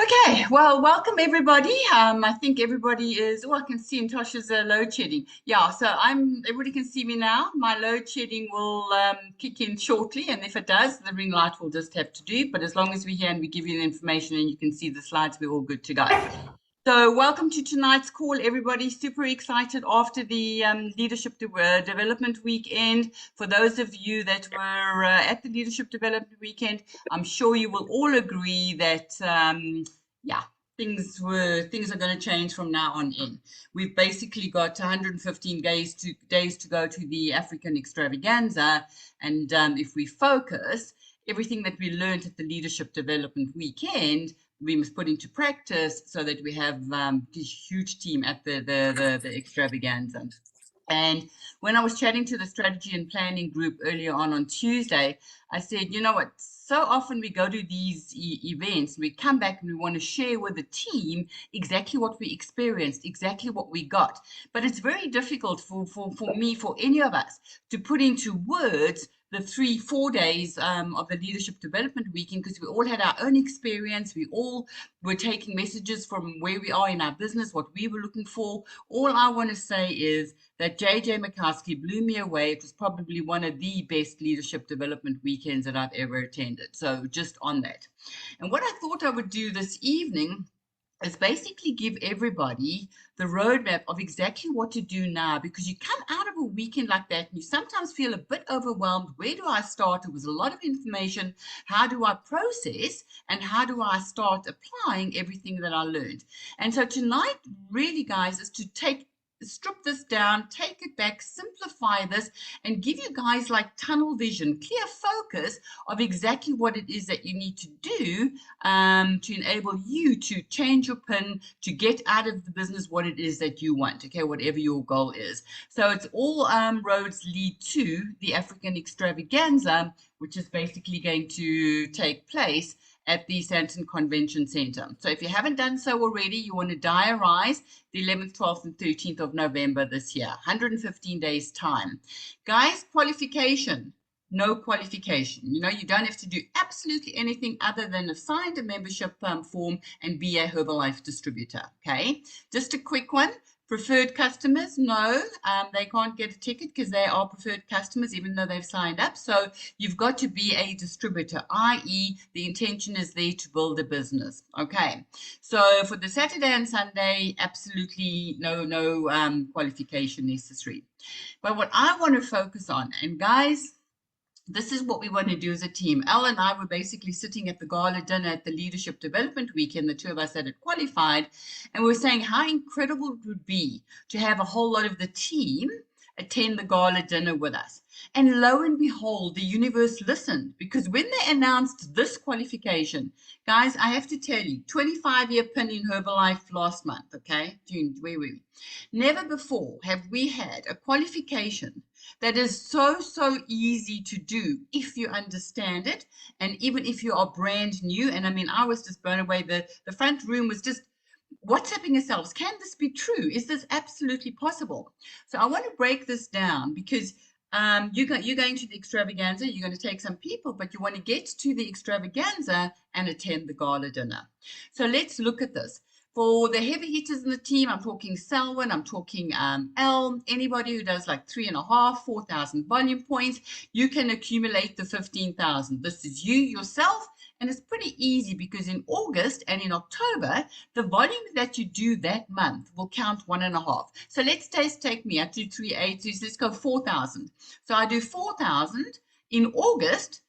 Okay, well, welcome everybody. I think everybody is. Oh, I can see Natasha's load shedding. Yeah, so everybody can see me now. My load shedding will kick in shortly, and if it does, the ring light will just have to do. But as long as we're here and we give you the information and you can see the slides, we're all good to go. So, welcome to tonight's call, everybody. Super excited after the Development Weekend. For those of you that were at the Leadership Development Weekend, I'm sure you will all agree that, yeah, things are going to change from now on in. We've basically got 115 days to go to the African Extravaganza, and if we focus, everything that we learned at the Leadership Development Weekend we must put into practice so that we have this huge team at the extravaganza. And when I was chatting to the strategy and planning group earlier on Tuesday, I said, you know what? So often we go to these events, we come back and we want to share with the team exactly what we experienced, exactly what we got. But it's very difficult for me, for any of us, to put into words the 3-4 days of the leadership development weekend because we all had our own experience. We all were taking messages from where we are in our business, what we were looking for. All I want to say is that JJ McCaskey blew me away. It was probably one of the best leadership development weekends that I've ever attended. So just on that. And what I thought I would do this evening is basically give everybody the roadmap of exactly what to do now because you come out of a weekend like that and you sometimes feel a bit overwhelmed. Where do I start? It was a lot of information. How do I process and how do I start applying everything that I learned? And so tonight, really, guys, is to strip this down, take it back, simplify this, and give you guys like tunnel vision, clear focus of exactly what it is that you need to do to enable you to change your PIN, to get out of the business what it is that you want, okay, whatever your goal is. So it's all roads lead to the African Extravaganza, which is basically going to take place at the Sandton Convention Center. So if you haven't done so already, you want to diarize the 11th, 12th, and 13th of November this year, 115 days time. Guys, qualification. No qualification. You know, you don't have to do absolutely anything other than have signed a membership form and be a Herbalife distributor. Okay, just a quick one. Preferred customers, no, they can't get a ticket because they are preferred customers even though they've signed up. So you've got to be a distributor, i.e. the intention is there to build a business. Okay, so for the Saturday and Sunday, absolutely no qualification necessary. But what I want to focus on, and guys, this is what we want to do as a team. Elle and I were basically sitting at the gala dinner at the Leadership Development Weekend, the two of us that had qualified, and we were saying how incredible it would be to have a whole lot of the team attend the gala dinner with us. And lo and behold, the universe listened because when they announced this qualification, guys, I have to tell you, 25-year PIN in Herbalife last month, okay? June, where were we? Never before have we had a qualification that is so easy to do if you understand it and even if you are brand new. And I mean, I was just blown away. The front room was just WhatsApping yourselves. Can this be true? Is this absolutely possible? So I want to break this down because you're going to the extravaganza, you're going to take some people, but you want to get to the extravaganza and attend the gala dinner. So let's look at this. For the heavy hitters in the team, I'm talking Selwyn, I'm talking Elle, anybody who does like 3.5, 4,000 volume points, you can accumulate the 15,000. This is you yourself, and it's pretty easy because in August and in October, the volume that you do that month will count 1.5. So let's take me, I do 3.8, so let's go 4,000. So I do 4,000 in August.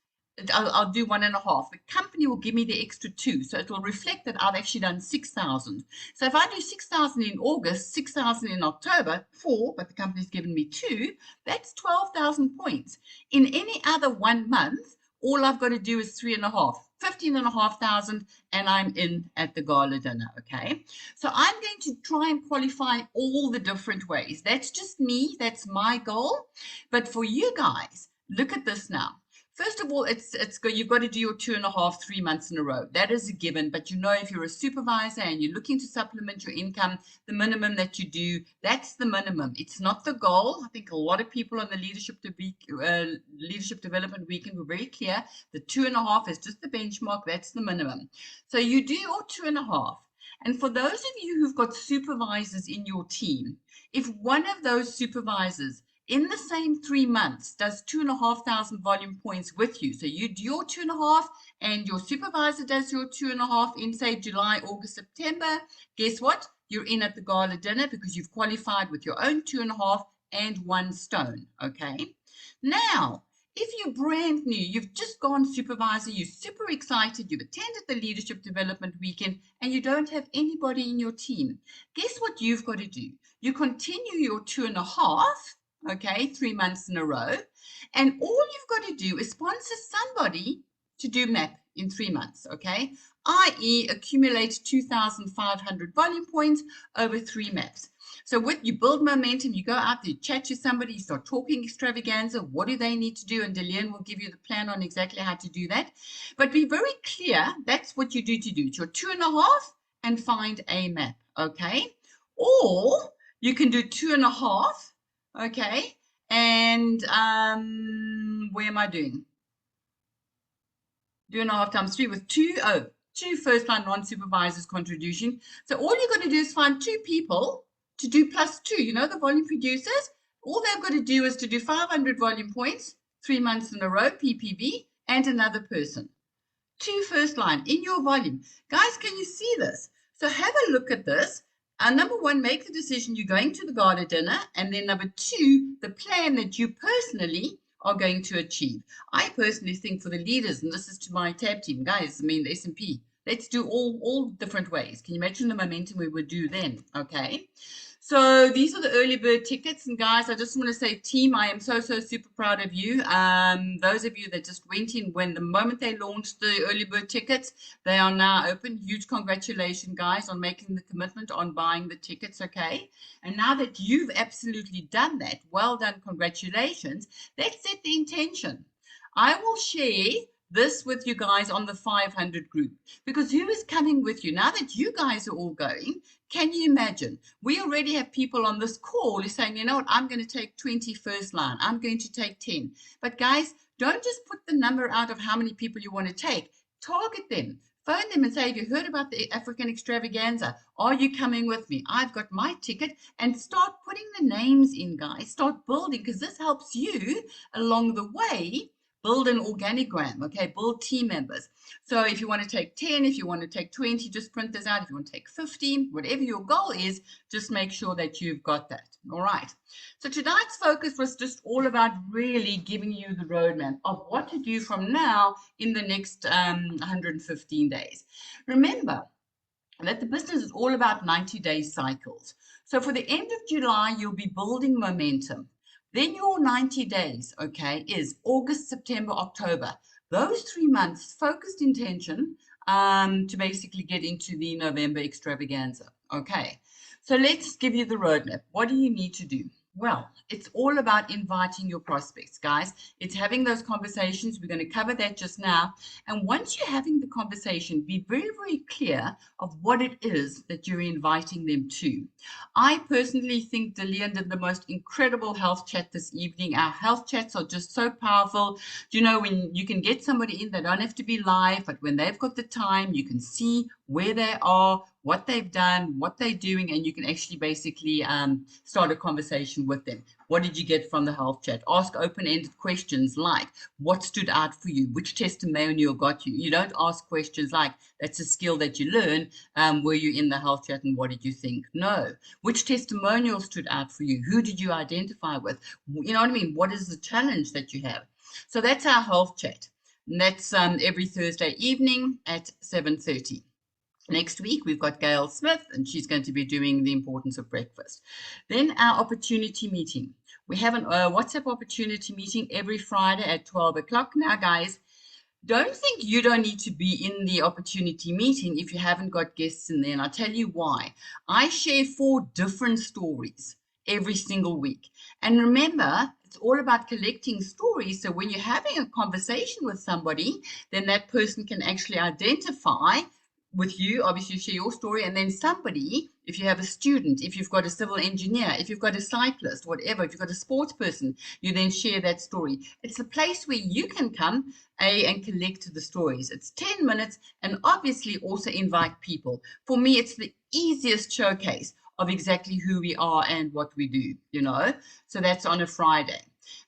I'll do 1.5. The company will give me the extra 2. So it will reflect that I've actually done 6,000. So if I do 6,000 in August, 6,000 in October, 4, but the company's given me 2, that's 12,000 points. In any other 1 month, all I've got to do is 3.5, 15,500, and I'm in at the gala dinner, okay? So I'm going to try and qualify all the different ways. That's just me. That's my goal. But for you guys, look at this now. First of all, it's good. You've got to do your 2.5, 3 months in a row. That is a given. But you know, if you're a supervisor and you're looking to supplement your income, the minimum that you do, that's the minimum. It's not the goal. I think a lot of people on the leadership development weekend were very clear. The 2.5 is just the benchmark. That's the minimum. So you do your 2.5. And for those of you who've got supervisors in your team, if one of those supervisors in the same 3 months does 2,500 volume points with you, so you do your 2.5 and your supervisor does your 2.5 in, say, July, August, September, guess what? You're in at the gala dinner because you've qualified with your own 2.5 and 1 stone, okay? Now, if you're brand new, you've just gone supervisor, you're super excited, you've attended the leadership development weekend, and you don't have anybody in your team, guess what you've got to do? You continue your 2.5, okay, 3 months in a row, and all you've got to do is sponsor somebody to do MAP in 3 months, okay, i.e. accumulate 2,500 volume points over 3 MAPs. So with you build momentum, you go out there, you chat to somebody, you start talking extravaganza, what do they need to do? And Delian will give you the plan on exactly how to do that. But be very clear, that's what you do to do. It's your 2.5 and find a MAP, okay? Or you can do 2.5, okay? And where am I doing? 2.5 times 3 with 2 first line non-supervisors contribution. So all you're going to do is find 2 people to do +2. You know the volume producers? All they've got to do is to do 500 volume points, 3 months in a row, PPV, and another person. 2 first line in your volume. Guys, can you see this? So have a look at this. Number 1, make the decision you're going to the gala dinner. And then number 2, the plan that you personally are going to achieve. I personally think for the leaders, and this is to my tab team, guys, I mean the S&P, let's do all different ways. Can you imagine the momentum we would do then? Okay. So these are the early bird tickets. And guys, I just want to say, team, I am so super proud of you. Those of you that just went in when the moment they launched the early bird tickets, they are now open. Huge congratulations, guys, on making the commitment on buying the tickets, okay? And now that you've absolutely done that, well done, congratulations. Let's set the intention. I will share this with you guys on the 500 group, because who is coming with you now that you guys are all going? Can you imagine? We already have people on this call who are saying, you know what, I'm going to take 20 first line, I'm going to take 10. But guys, don't just put the number out of how many people you want to take. Target them. Phone them and say, have you heard about the African extravaganza? Are you coming with me? I've got my ticket. And start putting the names in, guys. Start building, because this helps you along the way build an organigram, okay? Build team members. So if you want to take 10, if you want to take 20, just print this out. If you want to take 15, whatever your goal is, just make sure that you've got that. All right. So tonight's focus was just all about really giving you the roadmap of what to do from now in the next 115 days. Remember that the business is all about 90-day cycles. So for the end of July, you'll be building momentum. Then your 90 days, okay, is August, September, October. Those 3 months, focused intention to basically get into the November extravaganza. Okay, so let's give you the roadmap. What do you need to do? Well, it's all about inviting your prospects, guys. It's having those conversations. We're going to cover that just now. And once you're having the conversation, be very clear of what it is that you're inviting them to. I personally think Delian did the most incredible health chat this evening. Our health chats are just so powerful. You know, when you can get somebody in, they don't have to be live, but when they've got the time, you can see where they are, what they've done, what they're doing, and you can actually basically start a conversation with them. What did you get from the health chat? Ask open-ended questions like, what stood out for you? Which testimonial got you? You don't ask questions like, that's a skill that you learn. Were you in the health chat and what did you think? No. Which testimonial stood out for you? Who did you identify with? You know what I mean? What is the challenge that you have? So that's our health chat. And that's every Thursday evening at 7:30. Next week, we've got Gail Smith, and she's going to be doing the importance of breakfast. Then our opportunity meeting. We have a WhatsApp opportunity meeting every Friday at 12 o'clock. Now, guys, don't think you don't need to be in the opportunity meeting if you haven't got guests in there. And I'll tell you why. I share 4 different stories every single week. And remember, it's all about collecting stories. So when you're having a conversation with somebody, then that person can actually identify with you, obviously you share your story, and then somebody, if you have a student, if you've got a civil engineer, if you've got a cyclist, whatever, if you've got a sports person, you then share that story. It's a place where you can come and collect the stories. It's 10 minutes, and obviously also invite people. For me, it's the easiest showcase of exactly who we are and what we do, so that's on a Friday.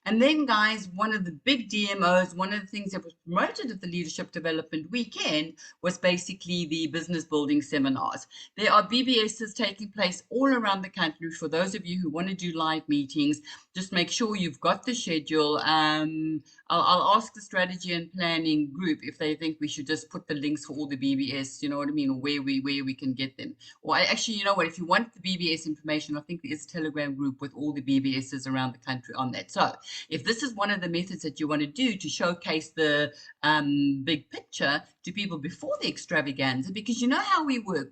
And then, guys, one of the big DMOs, one of the things that was promoted at the Leadership Development Weekend was basically the business building seminars. There are BBSs taking place all around the country. For those of you who want to do live meetings, just make sure you've got the schedule. I'll ask the strategy and planning group if they think we should just put the links for all the BBS, you know what I mean, or where we can get them. Or actually, you know what, if you want the BBS information, I think there is a Telegram group with all the BBSs around the country on that. So if this is one of the methods that you want to do to showcase the big picture to people before the extravaganza, because you know how we work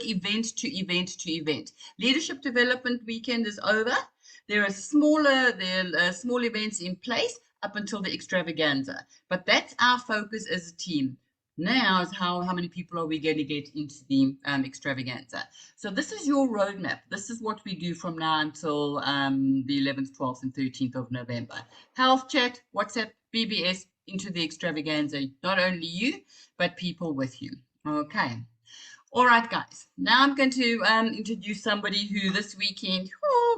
event to event to event. Leadership Development Weekend is over. There are small events in place up until the extravaganza, but that's our focus as a team. Now is how many people are we going to get into the extravaganza. So this is your roadmap. This is what we do from now until the 11th, 12th, and 13th of November. Health chat, WhatsApp, BBS, into the extravaganza. Not only you, but people with you. Okay. All right, guys. Now I'm going to introduce somebody who this weekend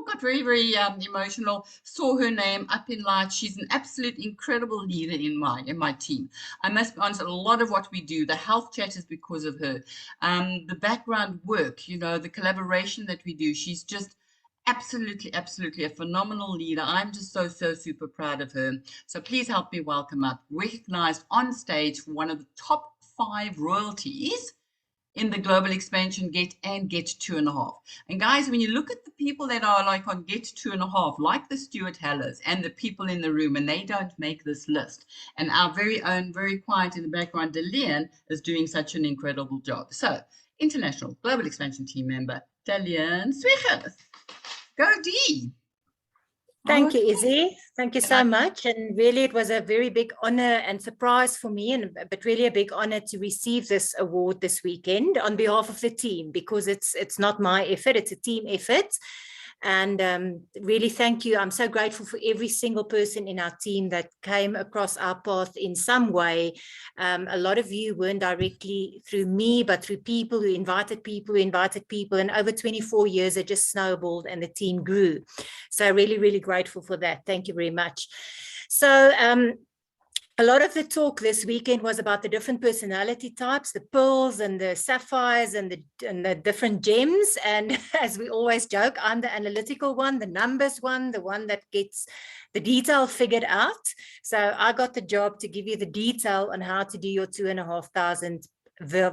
got very, very emotional. Saw her name up in lights. She's an absolute incredible leader in my team. I must be honest. A lot of what we do, the health chat, is because of her. The background work, the collaboration that we do. She's just absolutely a phenomenal leader. I'm just so super proud of her. So please help me welcome up, recognized on stage for one of the top 5 royalties in the global expansion Get 2.5. And guys, when you look at the people that are like on Get 2.5, like the Stuart Hallers and the people in the room, and they don't make this list. And our very own, very quiet in the background, Dalian, is doing such an incredible job. So, international global expansion team member, Dalian Swiegers. Go D. Thank you, Izzy. Thank you so much. And really, it was a very big honor and surprise for me, but really a big honor to receive this award this weekend on behalf of the team, because it's not my effort, it's a team effort. And really, thank you. I'm so grateful for every single person in our team that came across our path in some way. A lot of you weren't directly through me, but through people who invited people, and over 24 years, it just snowballed and the team grew. So really, really grateful for that. Thank you very much. So a lot of the talk this weekend was about the different personality types, the pearls and the sapphires and the different gems. And as we always joke, I'm the analytical one, the numbers one, the one that gets the detail figured out. So I got the job to give you the detail on how to do your 2,500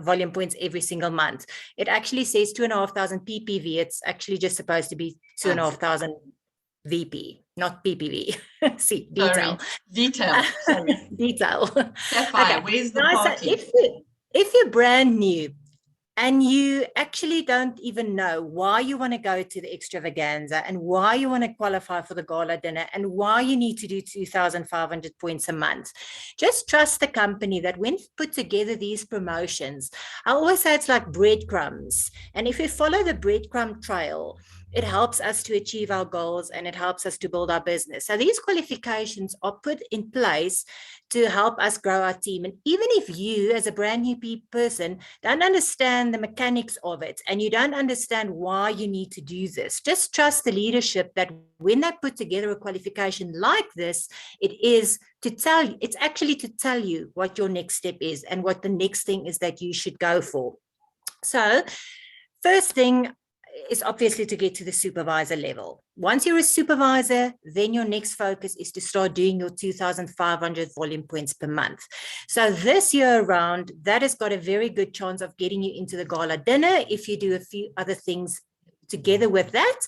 volume points every single month. It actually says 2,500 PPV. It's actually just supposed to be 2,500 VP, not PPV. See, detail. Sorry. Detail. Sapphire, okay. Where's the party? So if you're brand new and you actually don't even know why you want to go to the extravaganza and why you want to qualify for the gala dinner and why you need to do 2,500 points a month, just trust the company that when you put together these promotions, I always say it's like breadcrumbs. And if you follow the breadcrumb trail, it helps us to achieve our goals and it helps us to build our business. So these qualifications are put in place to help us grow our team. And even if you, as a brand new person, don't understand the mechanics of it and you don't understand why you need to do this, just trust the leadership that when they put together a qualification like this, it's actually to tell you what your next step is and what the next thing is that you should go for. So first thing is obviously to get to the supervisor level. Once you're a supervisor, then your next focus is to start doing your 2,500 volume points per month. So this year around, that has got a very good chance of getting you into the gala dinner if you do a few other things together with that,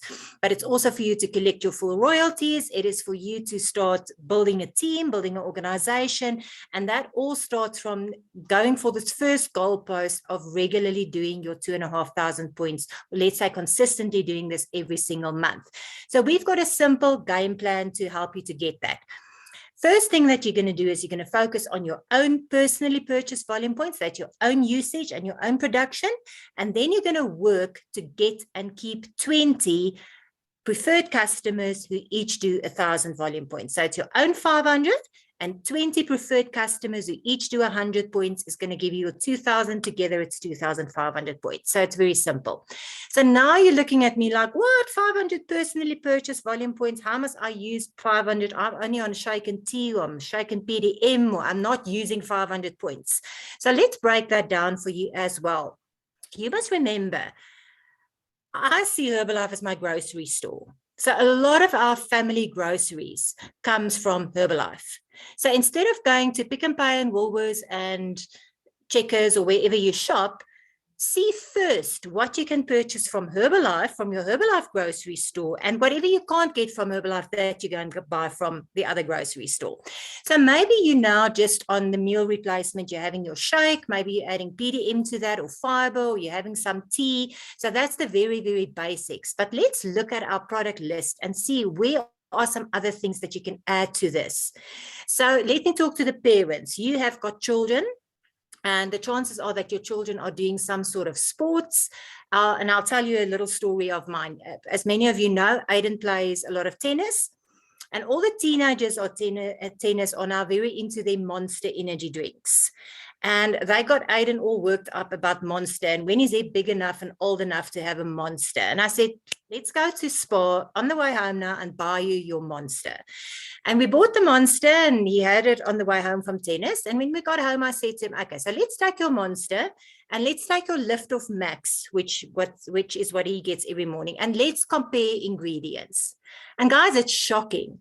but it's also for you to collect your full royalties. It is for you to start building a team, building an organization, and that all starts from going for this first goalpost of regularly doing your 2,500 points, let's say consistently doing this every single month. So we've got a simple game plan to help you to get that. First thing that you're going to do is you're going to focus on your own personally purchased volume points, that's your own usage and your own production. And then you're going to work to get and keep 20 preferred customers who each do 1,000 volume points. So it's your own 500 and 20 preferred customers who each do 100 points is going to give you a 2,000. Together, it's 2,500 points. So it's very simple. So now you're looking at me like, what? 500 personally purchased volume points? How must I use 500? I'm only on Shaken T, or I'm Shaken PDM, or I'm not using 500 points. So let's break that down for you as well. You must remember, I see Herbalife as my grocery store. So a lot of our family groceries comes from Herbalife. So instead of going to Pick n Pay and Woolworths and Checkers or wherever you shop, see first what you can purchase from Herbalife, from your Herbalife grocery store, and whatever you can't get from Herbalife that you go and buy from the other grocery store. So maybe you now just on the meal replacement, you're having your shake, maybe you're adding PDM to that or fiber, or you're having some tea. So that's the very, very basics. But let's look at our product list and see where are some other things that you can add to this. So let me talk to the parents. You have got children, and the chances are that your children are doing some sort of sports. And I'll tell you a little story of mine. As many of you know, Aiden plays a lot of tennis. And all the teenagers are tennis are now very into their Monster energy drinks. And they got Aiden all worked up about Monster. And when is he big enough and old enough to have a Monster? And I said, let's go to Spar on the way home now and buy you your Monster. And we bought the Monster, and he had it on the way home from tennis. And when we got home, I said to him, okay, so let's take your Monster and let's take your Lift Off Max, which is what he gets every morning. And let's compare ingredients. And guys, it's shocking.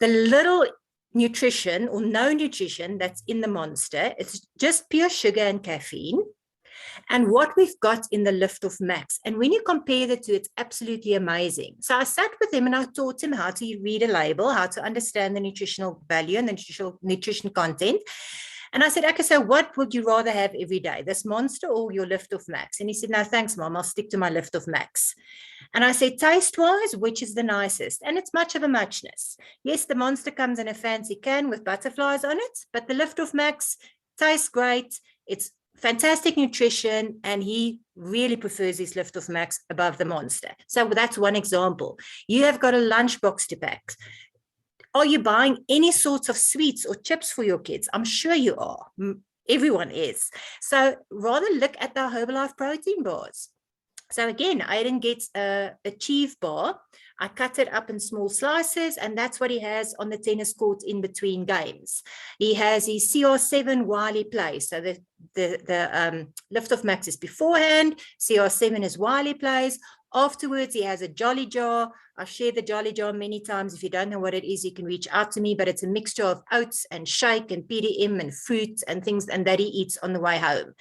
The little nutrition or no nutrition that's in the Monster, it's just pure sugar and caffeine. And what we've got in the Lift Off Max, and when you compare the two, it's absolutely amazing. So I sat with him and I taught him how to read a label, how to understand the nutritional value and the nutrition content. And I said, okay, so what would you rather have every day, this Monster or your Lift Off Max? And he said, no, thanks, Mom, I'll stick to my Lift Off Max. And I said, taste-wise, which is the nicest? And it's much of a muchness. Yes, the Monster comes in a fancy can with butterflies on it, but the Lift Off Max tastes great. It's fantastic nutrition, and he really prefers his Lift Off Max above the Monster. So that's one example. You have got a lunchbox to pack. Are you buying any sorts of sweets or chips for your kids? I'm sure you are. Everyone is. So rather look at the Herbalife protein bars. So again, Aiden gets a Achieve bar. I cut it up in small slices, and that's what he has on the tennis court in between games. He has his CR7 while he plays. So the Lift Off Max is beforehand. CR7 is while he plays. Afterwards, he has a Jolly Jar. I've shared the Jolly Jar many times. If you don't know what it is, you can reach out to me, but it's a mixture of oats and shake and PDM and fruit and things, and that he eats on the way home.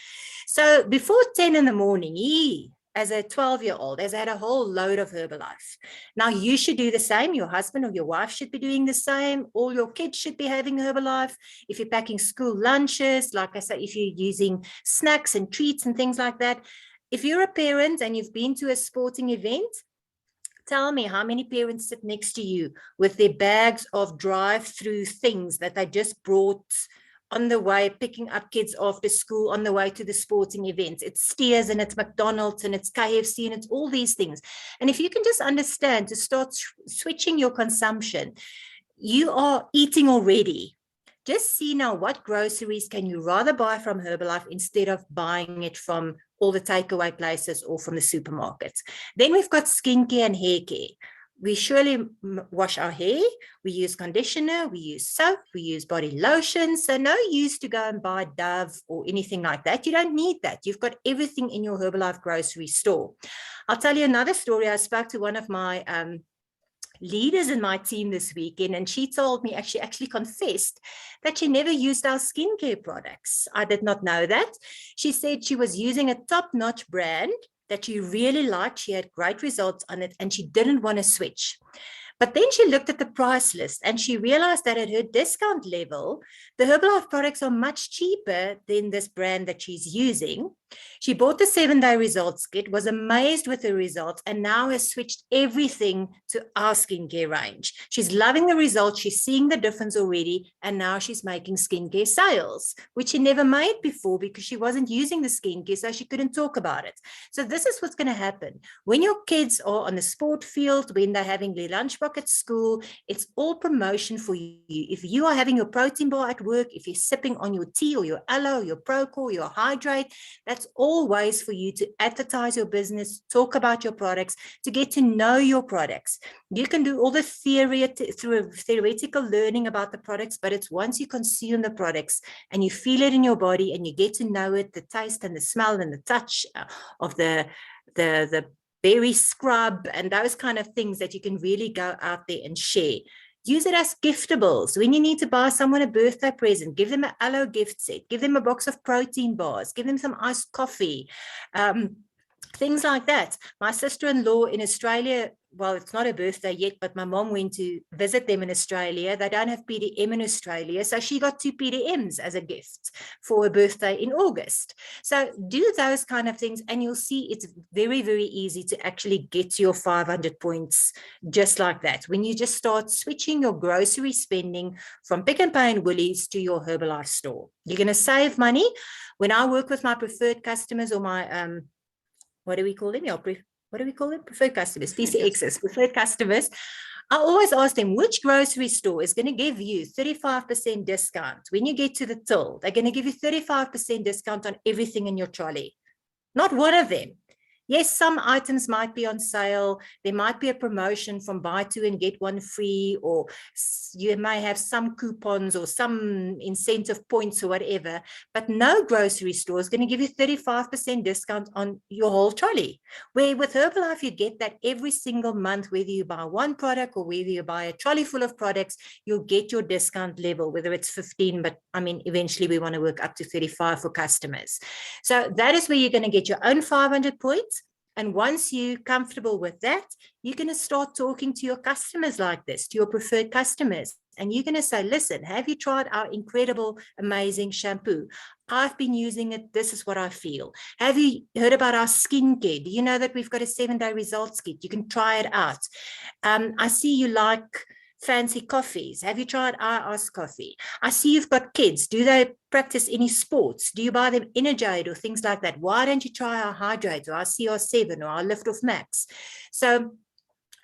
So before 10 in the morning, he, as a 12-year-old, has had a whole load of Herbalife. Now you should do the same. Your husband or your wife should be doing the same. All your kids should be having Herbalife. If you're packing school lunches, like I say, if you're using snacks and treats and things like that. If you're a parent and you've been to a sporting event, tell me how many parents sit next to you with their bags of drive-through things that they just brought on the way, picking up kids after school on the way to the sporting events. It's Steers and it's McDonald's and it's KFC and it's all these things. And if you can just understand to start switching your consumption, you are eating already. Just see now what groceries can you rather buy from Herbalife instead of buying it from all the takeaway places or from the supermarkets. Then we've got skincare and hair care. We surely wash our hair, we use conditioner, we use soap, we use body lotion. So no use to go and buy Dove or anything like that. You don't need that. You've got everything in your Herbalife grocery store. I'll tell you another story. I spoke to one of my leaders in my team this weekend, and she told me, she actually confessed that she never used our skincare products. I did not know that. She said she was using a top-notch brand, that she really liked. She had great results on it and she didn't want to switch. But then she looked at the price list and she realized that at her discount level, the Herbalife products are much cheaper than this brand that she's using. She bought the 7-day results kit, was amazed with the results, and now has switched everything to our skincare range. She's loving the results. She's seeing the difference already. And now she's making skincare sales, which she never made before because she wasn't using the skincare, so she couldn't talk about it. So this is what's going to happen. When your kids are on the sport field, when they're having their lunchbox at school, it's all promotion for you. If you are having your protein bar at work, if you're sipping on your tea or your aloe, your Procore, your Hydrate, that's all ways for you to advertise your business, talk about your products, to get to know your products. You can do all the theory through theoretical learning about the products, but it's once you consume the products and you feel it in your body and you get to know it, the taste and the smell and the touch of the berry scrub and those kind of things, that you can really go out there and share. Use it as giftables. When you need to buy someone a birthday present, give them an aloe gift set, give them a box of protein bars, give them some iced coffee, things like that. My sister-in-law in Australia, well, it's not her birthday yet, but my mom went to visit them in Australia. They don't have PDM in Australia, so she got 2 PDMs as a gift for her birthday in August. So do those kind of things, and you'll see it's very, very easy to actually get to your 500 points just like that. When you just start switching your grocery spending from Pick n Pay and Woolies to your Herbalife store, you're going to save money. When I work with my preferred customers, or my what do we call them? What do we call them? Preferred customers, PCXs, preferred customers. I always ask them, which grocery store is going to give you 35% discount? When you get to the till, they're going to give you 35% discount on everything in your trolley. Not one of them. Yes, some items might be on sale. There might be a promotion from buy 2 and get 1 free, or you may have some coupons or some incentive points or whatever, but no grocery store is going to give you 35% discount on your whole trolley. Where with Herbalife, you get that every single month, whether you buy one product or whether you buy a trolley full of products, you'll get your discount level, whether it's 15, but I mean, eventually we want to work up to 35 for customers. So that is where you're going to get your own 500 points. And once you're comfortable with that, you're going to start talking to your customers like this, to your preferred customers. And you're going to say, listen, have you tried our incredible, amazing shampoo? I've been using it. This is what I feel. Have you heard about our skincare? Do you know that we've got a 7-day results kit? You can try it out. I see you like fancy coffees. Have you tried IOS coffee? I see you've got kids. Do they practice any sports? Do you buy them Energite or things like that? Why don't you try our Hydrate or our CR7 or our Lift Off Max? So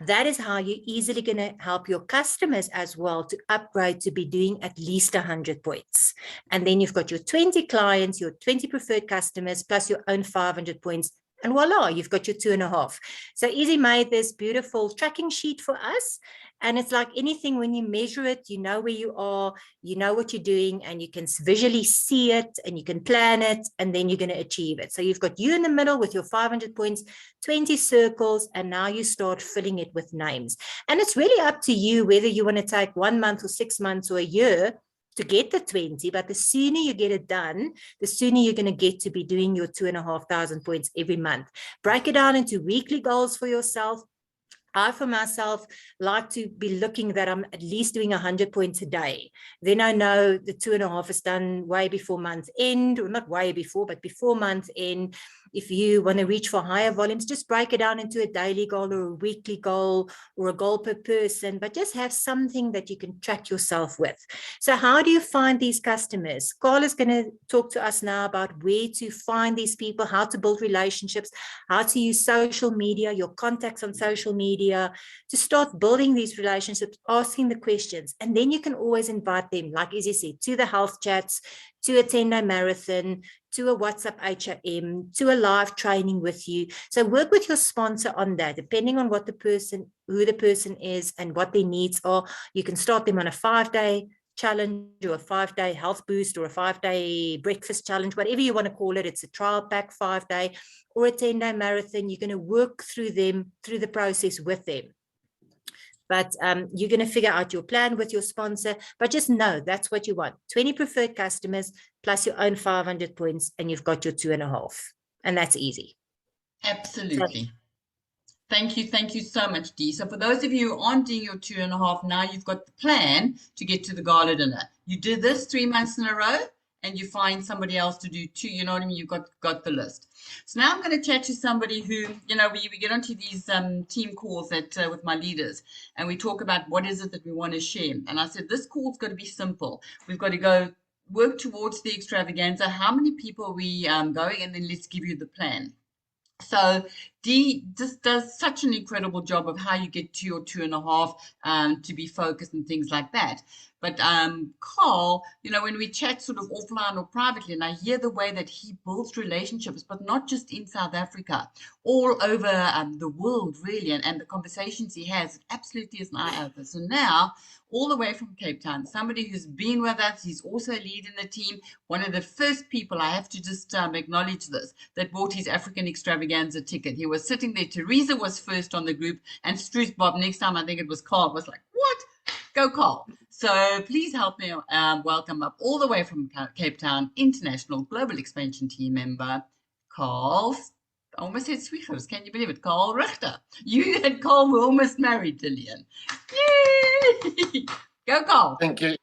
that is how you're easily going to help your customers as well to upgrade to be doing at least 100 points. And then you've got your 20 clients, your 20 preferred customers, plus your own 500 points. And voila, you've got your 2.5. So Izzy made this beautiful tracking sheet for us. And it's like anything, when you measure it, you know where you are, you know what you're doing, and you can visually see it and you can plan it, and then you're going to achieve it. So you've got you in the middle with your 500 points, 20 circles, and now you start filling it with names. And it's really up to you whether you want to take 1 month or 6 months or a year to get the 20, but the sooner you get it done, the sooner you're going to get to be doing your 2,500 points every month. Break it down into weekly goals for yourself. I, for myself, like to be looking that I'm at least doing 100 points a day. Then I know the 2.5 is done way before month end, or not way before, but before month end. If you want to reach for higher volumes, just break it down into a daily goal or a weekly goal or a goal per person, but just have something that you can track yourself with. So how do you find these customers? Carl is going to talk to us now about where to find these people, how to build relationships, how to use social media, your contacts on social media, to start building these relationships, asking the questions. And then you can always invite them, like Izzy said, to the health chats, to a 10-day marathon, to a WhatsApp HRM, to a live training with you. So work with your sponsor on that, depending on what the person, who the person is and what their needs are. You can start them on a 5-day challenge or a 5-day health boost or a 5-day breakfast challenge, whatever you want to call it. It's a trial pack 5-day or a 10-day marathon. You're going to work through them, through the process with them. But you're going to figure out your plan with your sponsor, but just know that's what you want. 20 preferred customers plus your own 500 points, and you've got your 2.5. And that's easy. Absolutely. Thank you so much, Dee. So for those of you who aren't doing your 2.5, now you've got the plan to get to the gala dinner. You did this 3 months in a row, and you find somebody else to do two. You know what I mean? You've got the list. So now I'm going to chat to somebody who, we get onto these team calls that with my leaders, and we talk about what is it that we want to share. And I said, this call's got to be simple. We've got to go work towards the extravaganza. How many people are we going? And then let's give you the plan. So Dee just does such an incredible job of how you get to your 2.5 to be focused and things like that. But Carl, when we chat sort of offline or privately, and I hear the way that he builds relationships, but not just in South Africa, all over the world, really, and the conversations he has, it absolutely is an eye-opener. So now, all the way from Cape Town, somebody who's been with us, he's also a lead in the team, one of the first people, I have to just acknowledge this, that bought his African extravaganza ticket. He was sitting there. Teresa was first on the group, and Struth Bob, next time I think it was Carl, was like, what? Go Carl. So please help me welcome up all the way from Cape Town, International Global Expansion Team member, Carl. I almost said Swiegers. Can you believe it? Carl Richter. You and Carl were almost married, Dillian. Yay! Go, Carl. Thank you.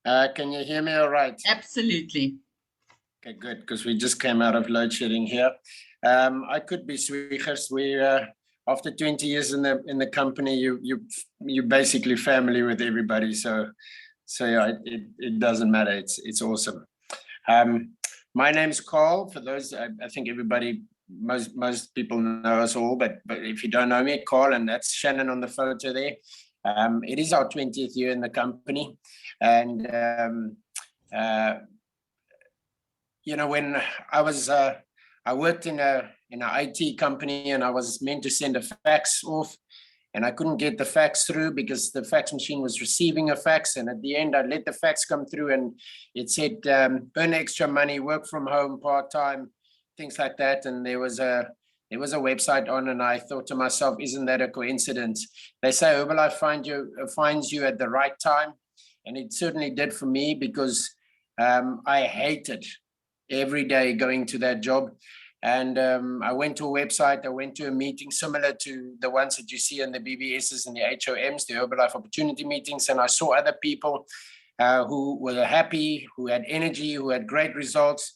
Can you hear me all right? Absolutely. Okay, good, because we just came out of load shedding here. I could be Swiegers. We after 20 years in the company, you basically family with everybody. So yeah, it doesn't matter. It's awesome. My name's Carl. For those, I think everybody, most people know us all, but if you don't know me, Carl, and that's Shannon on the photo there. It is our 20th year in the company, and when I worked in an IT company, and I was meant to send a fax off, and I couldn't get the fax through because the fax machine was receiving a fax. And at the end, I let the fax come through, and it said, earn extra money, work from home, part-time, things like that. And there was a website on, and I thought to myself, isn't that a coincidence? They say Herbalife finds you at the right time. And it certainly did for me, because I hated every day going to that job. And I went to a website, I went to a meeting similar to the ones that you see in the BBSs and the HOMs, the Herbalife Opportunity Meetings. And I saw other people who were happy, who had energy, who had great results.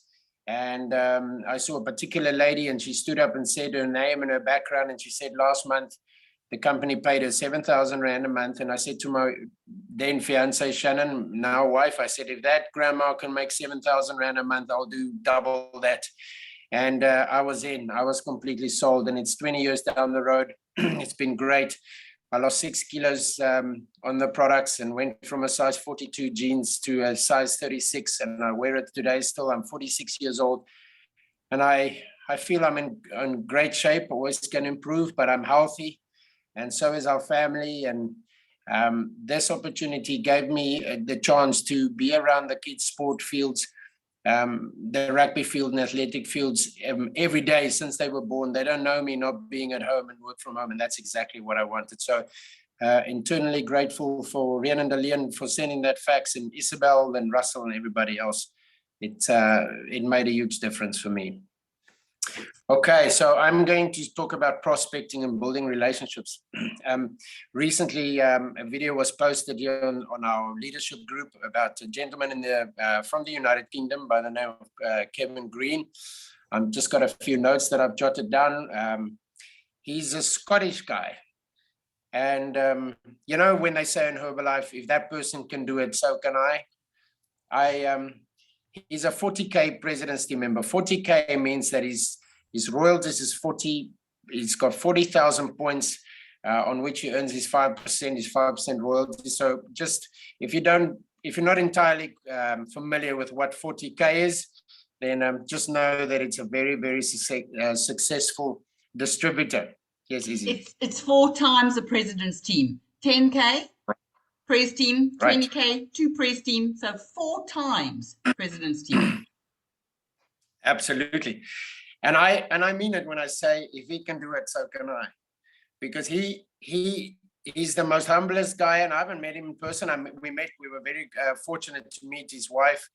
And I saw a particular lady, and she stood up and said her name and her background. And she said, last month, the company paid her 7,000 Rand a month. And I said to my then fiance, Shannon, now wife, I said, if that grandma can make 7,000 Rand a month, I'll do double that. And I was completely sold. And it's 20 years down the road. It's been great. I lost 6 kilos on the products and went from a size 42 jeans to a size 36. And I wear it today still. I'm 46 years old. And I feel I'm in great shape. Always can improve, but I'm healthy. And so is our family. And this opportunity gave me the chance to be around the kids' sport fields, the rugby field and athletic fields every day since they were born. They don't know me not being at home and work from home. And that's exactly what I wanted. So internally grateful for Rian and Dillian for sending that fax, and Isabel and Russell and everybody else. It made a huge difference for me. Okay, so I'm going to talk about prospecting and building relationships. Recently, a video was posted here on our leadership group about a gentleman from the United Kingdom by the name of Kevin Green. I've just got a few notes that I've jotted down. He's a Scottish guy. And, when they say in Herbalife, if that person can do it, so can I. He's a 40K President's Team member. 40K means that his royalties is 40. He's got 40,000 points on which he earns his 5% royalty. So just if you're not entirely familiar with what 40K is, then just know that it's a very, very successful distributor. Yes, Izzy. It's 4 times the President's Team. 10K. Press team, 20K, right. 2 press team, so 4 times President's Team. Absolutely. And I mean it when I say, if he can do it, so can I. Because he's the most humblest guy, and I haven't met him in person. We were very fortunate to meet his wife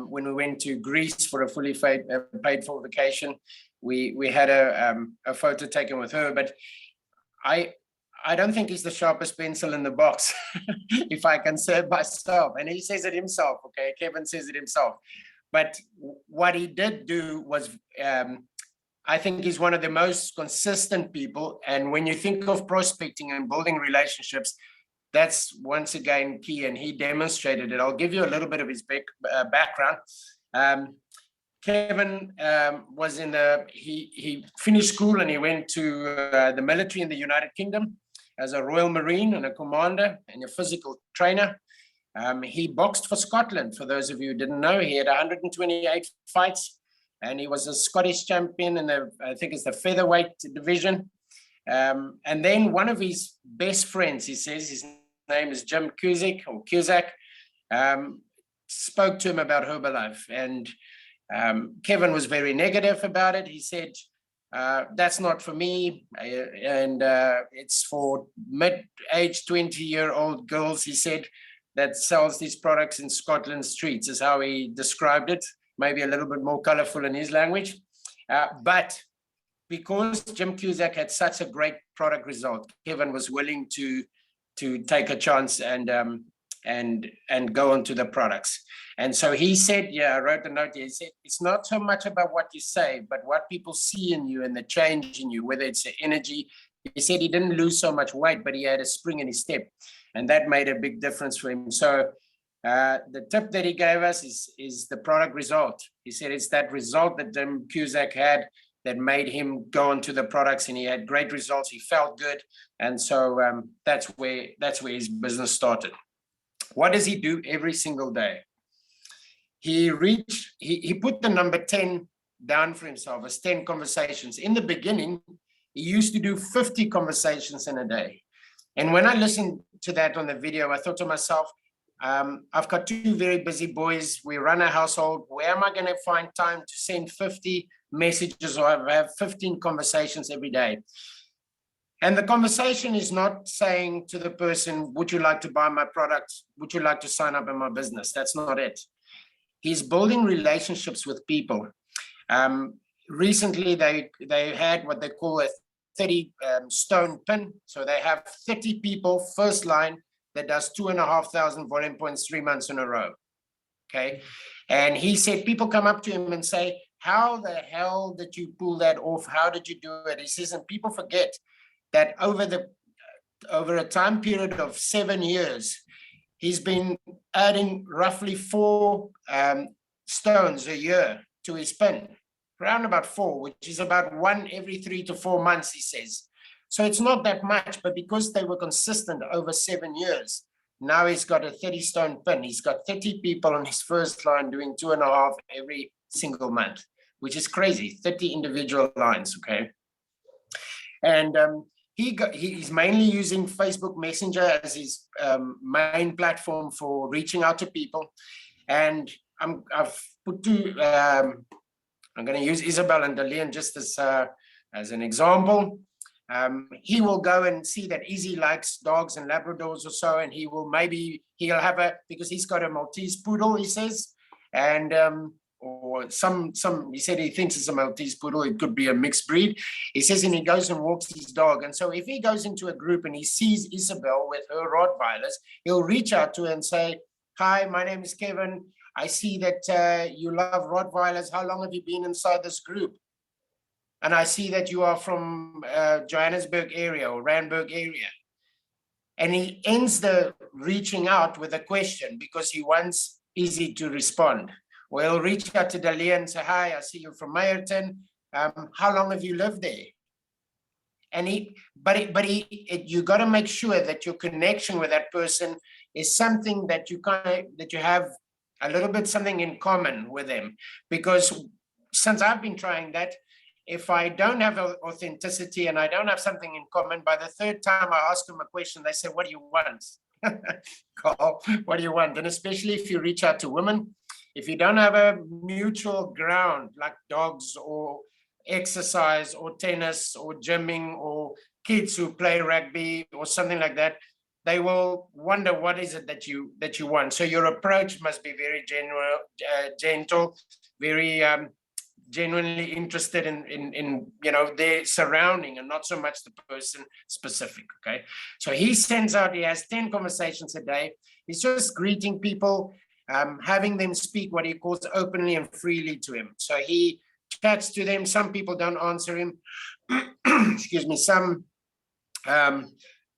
when we went to Greece for a fully paid for vacation. we had a photo taken with her, but I don't think he's the sharpest pencil in the box, if I can say it myself. And he says it himself, okay? Kevin says it himself. But what he did do was, I think he's one of the most consistent people. And when you think of prospecting and building relationships, that's once again key, and he demonstrated it. I'll give you a little bit of his background. Kevin was in he finished school and he went to the military in the United Kingdom as a Royal Marine and a commander and a physical trainer. He boxed for Scotland. For those of you who didn't know, he had 128 fights, and he was a Scottish champion in I think it's the featherweight division. And then one of his best friends, he says, his name is Jim Cusack, spoke to him about Herbalife, and Kevin was very negative about it. He said, that's not for me, and it's for mid-age 20-year-old girls, he said, that sells these products in Scotland streets, is how he described it, maybe a little bit more colorful in his language. But because Jim Cusack had such a great product result, Kevin was willing to take a chance and go onto the products. And so he said, yeah, I wrote a note here. He said, it's not so much about what you say, but what people see in you and the change in you, whether it's the energy. He said he didn't lose so much weight, but he had a spring in his step. And that made a big difference for him. So the tip that he gave us is the product result. He said it's that result that Jim Cusack had that made him go into the products, and he had great results. He felt good. And so that's where his business started. What does he do every single day? He put the number 10 down for himself as 10 conversations. In the beginning, he used to do 50 conversations in a day. And when I listened to that on the video, I thought to myself, I've got two very busy boys. We run a household. Where am I going to find time to send 50 messages or have 15 conversations every day? And the conversation is not saying to the person, would you like to buy my product? Would you like to sign up in my business? That's not it. He's building relationships with people. Recently, they had what they call a 30 stone pin. So they have 30 people, first line, that does 2,500 volume points 3 months in a row. Okay. And he said people come up to him and say, how the hell did you pull that off? How did you do it? He says, and people forget that over a time period of 7 years, he's been adding roughly 4 stones a year to his pin, around about 4, which is about 1 every 3 to 4 months, he says. So it's not that much, but because they were consistent over 7 years, now he's got a 30 stone pin. He's got 30 people on his first line doing 2.5 every single month, which is crazy, 30 individual lines, okay? And he's mainly using Facebook Messenger as his main platform for reaching out to people. And I've put two, I'm going to use Isabel and Dalian just as an example. He will go and see that Izzy likes dogs and Labradors or so, and he'll have because he's got a Maltese poodle, he says, and or he said he thinks it's a Maltese poodle, it could be a mixed breed. He says, and he goes and walks his dog. And so if he goes into a group and he sees Isabel with her Rottweilers, he'll reach out to her and say, hi, my name is Kevin. I see that you love Rottweilers. How long have you been inside this group? And I see that you are from Johannesburg area or Randburg area. And he ends the reaching out with a question because he wants Izzy to respond. Or he'll reach out to Dalia and say, hi, I see you from Meyerton. How long have you lived there? And you got to make sure that your connection with that person is something that you have a little bit something in common with them. Because since I've been trying that, if I don't have authenticity and I don't have something in common, by the third time I ask them a question, they say, what do you want? Carl, what do you want? And especially if you reach out to women, if you don't have a mutual ground like dogs or exercise or tennis or gymming or kids who play rugby or something like that, they will wonder what is it that you want. So your approach must be very gentle, very genuinely interested in their surrounding and not so much the person specific. Okay, so he sends out, he has 10 conversations a day. He's just greeting people, having them speak what he calls openly and freely to him. So he chats to them. Some people don't answer him. Excuse me. Some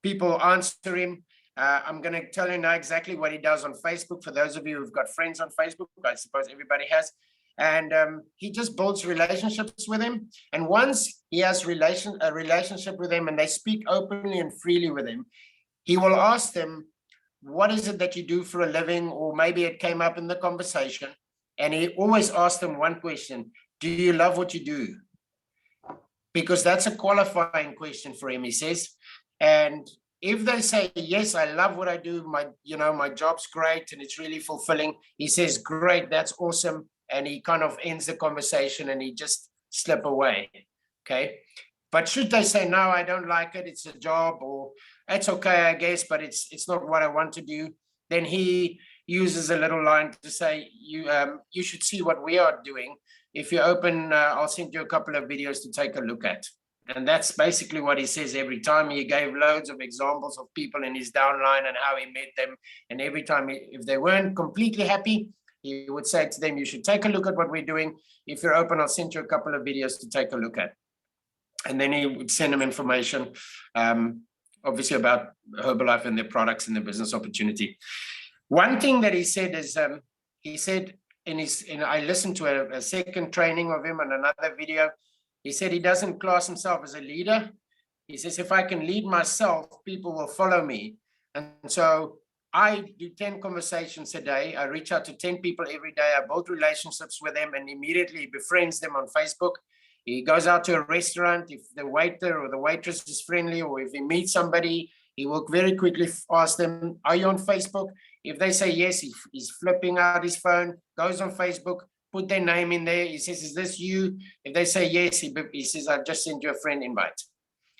people answer him. I'm going to tell you now exactly what he does on Facebook. For those of you who've got friends on Facebook, I suppose everybody has. And he just builds relationships with him. And once he has a relationship with them and they speak openly and freely with him, he will ask them, what is it that you do for a living? Or maybe it came up in the conversation. And he always asks them one question: do you love what you do? Because that's a qualifying question for him, he says. And if they say, yes, I love what I do, my job's great and it's really fulfilling, he says, great, that's awesome. And he kind of ends the conversation and he just slip away. Okay. But should they say, no, I don't like it, it's a job, or it's okay, I guess, but it's not what I want to do, then he uses a little line to say, you should see what we are doing. If you open, I'll send you a couple of videos to take a look at. And that's basically what he says every time. He gave loads of examples of people in his downline and how he met them. And every time, if they weren't completely happy, he would say to them, you should take a look at what we're doing. If you're open, I'll send you a couple of videos to take a look at. And then he would send them information, obviously about Herbalife and their products and their business opportunity. One thing that he said is, he said, I listened to a second training of him and another video. He said he doesn't class himself as a leader. He says, if I can lead myself, people will follow me. And so I do 10 conversations a day. I reach out to 10 people every day. I build relationships with them and immediately befriends them on Facebook. He goes out to a restaurant. If the waiter or the waitress is friendly, or if he meets somebody, he will very quickly ask them, are you on Facebook? If they say yes, he's flipping out his phone, goes on Facebook, put their name in there. He says, is this you? If they say yes, he says, I've just sent you a friend invite.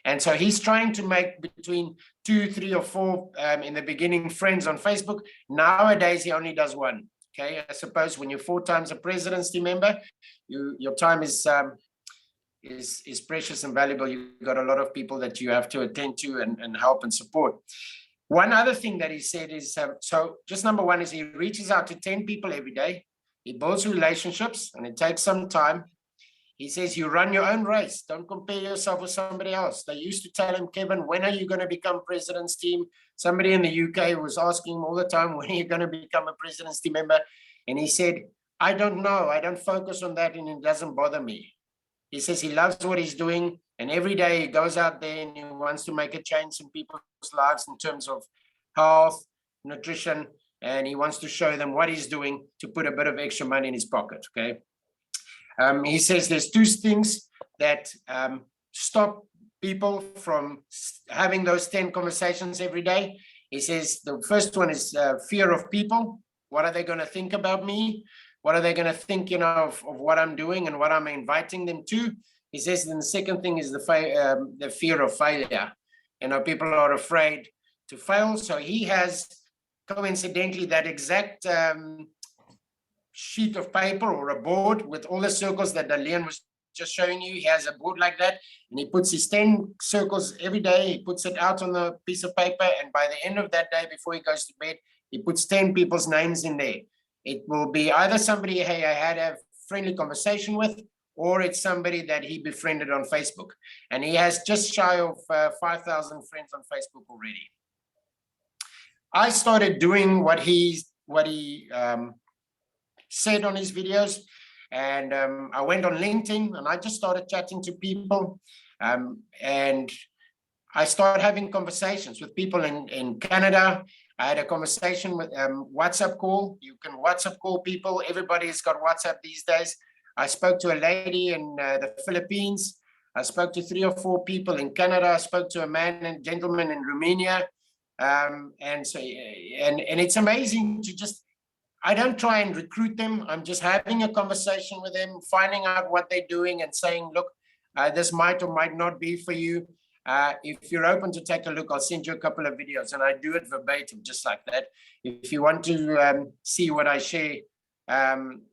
And so he's trying to make between 2, 3, or 4 in the beginning friends on Facebook. Nowadays, he only does 1. Okay, I suppose when you're 4 times a presidency member, your time is precious and valuable. You've got a lot of people that you have to attend to and help and support. One other thing that he said is, so just number 1 is he reaches out to 10 people every day. He builds relationships and it takes some time. He says, you run your own race. Don't compare yourself with somebody else. They used to tell him, Kevin, when are you going to become president's team? Somebody in the UK was asking him all the time, when are you going to become a president's team member? And he said, I don't know. I don't focus on that and it doesn't bother me. He says he loves what he's doing. And every day he goes out there and he wants to make a change in people's lives in terms of health, nutrition, and he wants to show them what he's doing to put a bit of extra money in his pocket, okay? He says there's 2 things that stop people from having those 10 conversations every day. He says the first one is fear of people. What are they going to think about me? What are they going to think, of what I'm doing and what I'm inviting them to? He says, then the second thing is the fear of failure. People are afraid to fail. So he has, coincidentally, that exact sheet of paper or a board with all the circles that Dalian was just showing you. He has a board like that, and he puts his 10 circles every day. He puts it out on the piece of paper, and by the end of that day, before he goes to bed, he puts 10 people's names in there. It will be either somebody, hey, I had a friendly conversation with, or it's somebody that he befriended on Facebook. And he has just shy of 5,000 friends on Facebook already. I started doing what he said on his videos, and I went on LinkedIn and I just started chatting to people, and I started having conversations with people in Canada. I had a conversation with WhatsApp call. You can WhatsApp call people. Everybody's got WhatsApp these days. I spoke to a lady in the Philippines. I spoke to 3 or 4 people in Canada. I spoke to a man and gentleman in Romania. And it's amazing to just, I don't try and recruit them. I'm just having a conversation with them, finding out what they're doing and saying, look, this might or might not be for you. If you're open to take a look, I'll send you a couple of videos, and I do it verbatim, just like that. If you want to see what I share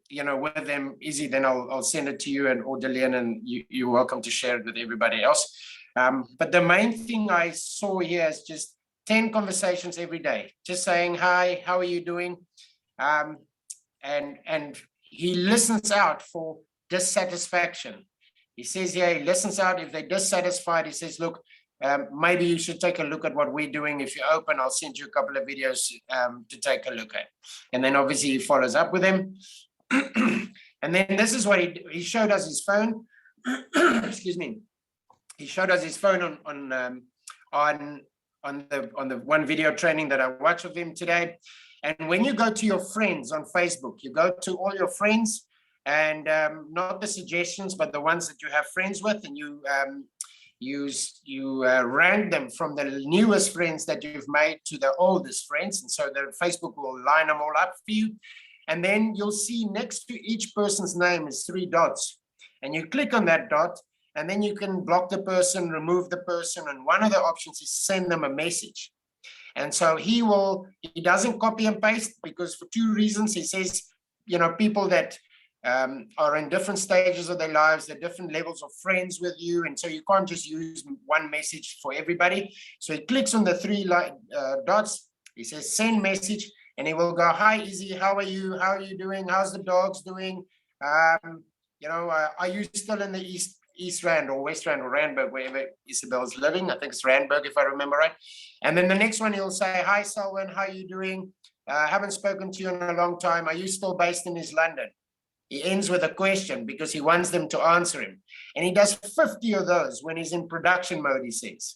you know, with them, Izzy, then I'll send it to you and or Delian, and you're welcome to share it with everybody else. But the main thing I saw here is just 10 conversations every day, just saying, hi, how are you doing? And he listens out for dissatisfaction. He says, yeah, he listens out. If they're dissatisfied, he says, look, maybe you should take a look at what we're doing. If you're open, I'll send you a couple of videos to take a look at. And then obviously he follows up with them. And then this is what he showed us his phone. Excuse me. He showed us his phone on the one video training that I watched of him today. And when you go to your friends on Facebook, you go to all your friends, and not the suggestions, but the ones that you have friends with, and you rank them from the newest friends that you've made to the oldest friends. And so the Facebook will line them all up for you. And then you'll see next to each person's name is 3 dots. And you click on that dot, and then you can block the person, remove the person. And one of the options is send them a message. And so he doesn't copy and paste, because for 2 reasons. He says, you know, people that are in different stages of their lives, they're different levels of friends with you. And so you can't just use one message for everybody. So he clicks on the 3 dots. He says, send message, and he will go, hi, Izzy, how are you? How are you doing? How's the dogs doing? You know, are you still in the East Rand or West Rand or Randburg, wherever Isabel's living? I think it's Randburg, if I remember right. And then the next one, he'll say, hi, Selwyn, how are you doing? Haven't spoken to you in a long time. Are you still based in East London? He ends with a question because he wants them to answer him. And he does 50 of those when he's in production mode, he says.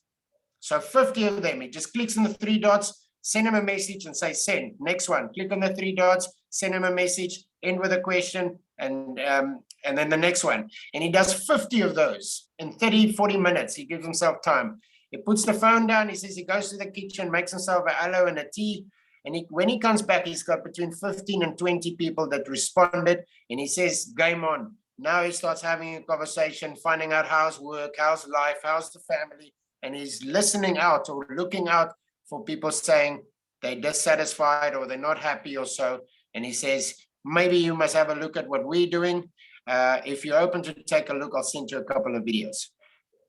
So 50 of them, he just clicks on the 3 dots, send him a message and say, send. Next one, click on the 3 dots, send him a message, end with a question, and then the next one. And he does 50 of those in 30, 40 minutes. He gives himself time. He puts the phone down. He says he goes to the kitchen, makes himself a aloe and a tea. And when he comes back, he's got between 15 and 20 people that responded. And he says, game on. Now he starts having a conversation, finding out how's work, how's life, how's the family. And he's listening out or looking out for people saying they're dissatisfied or they're not happy or so. And he says, maybe you must have a look at what we're doing. If you're open to take a look, I'll send you a couple of videos.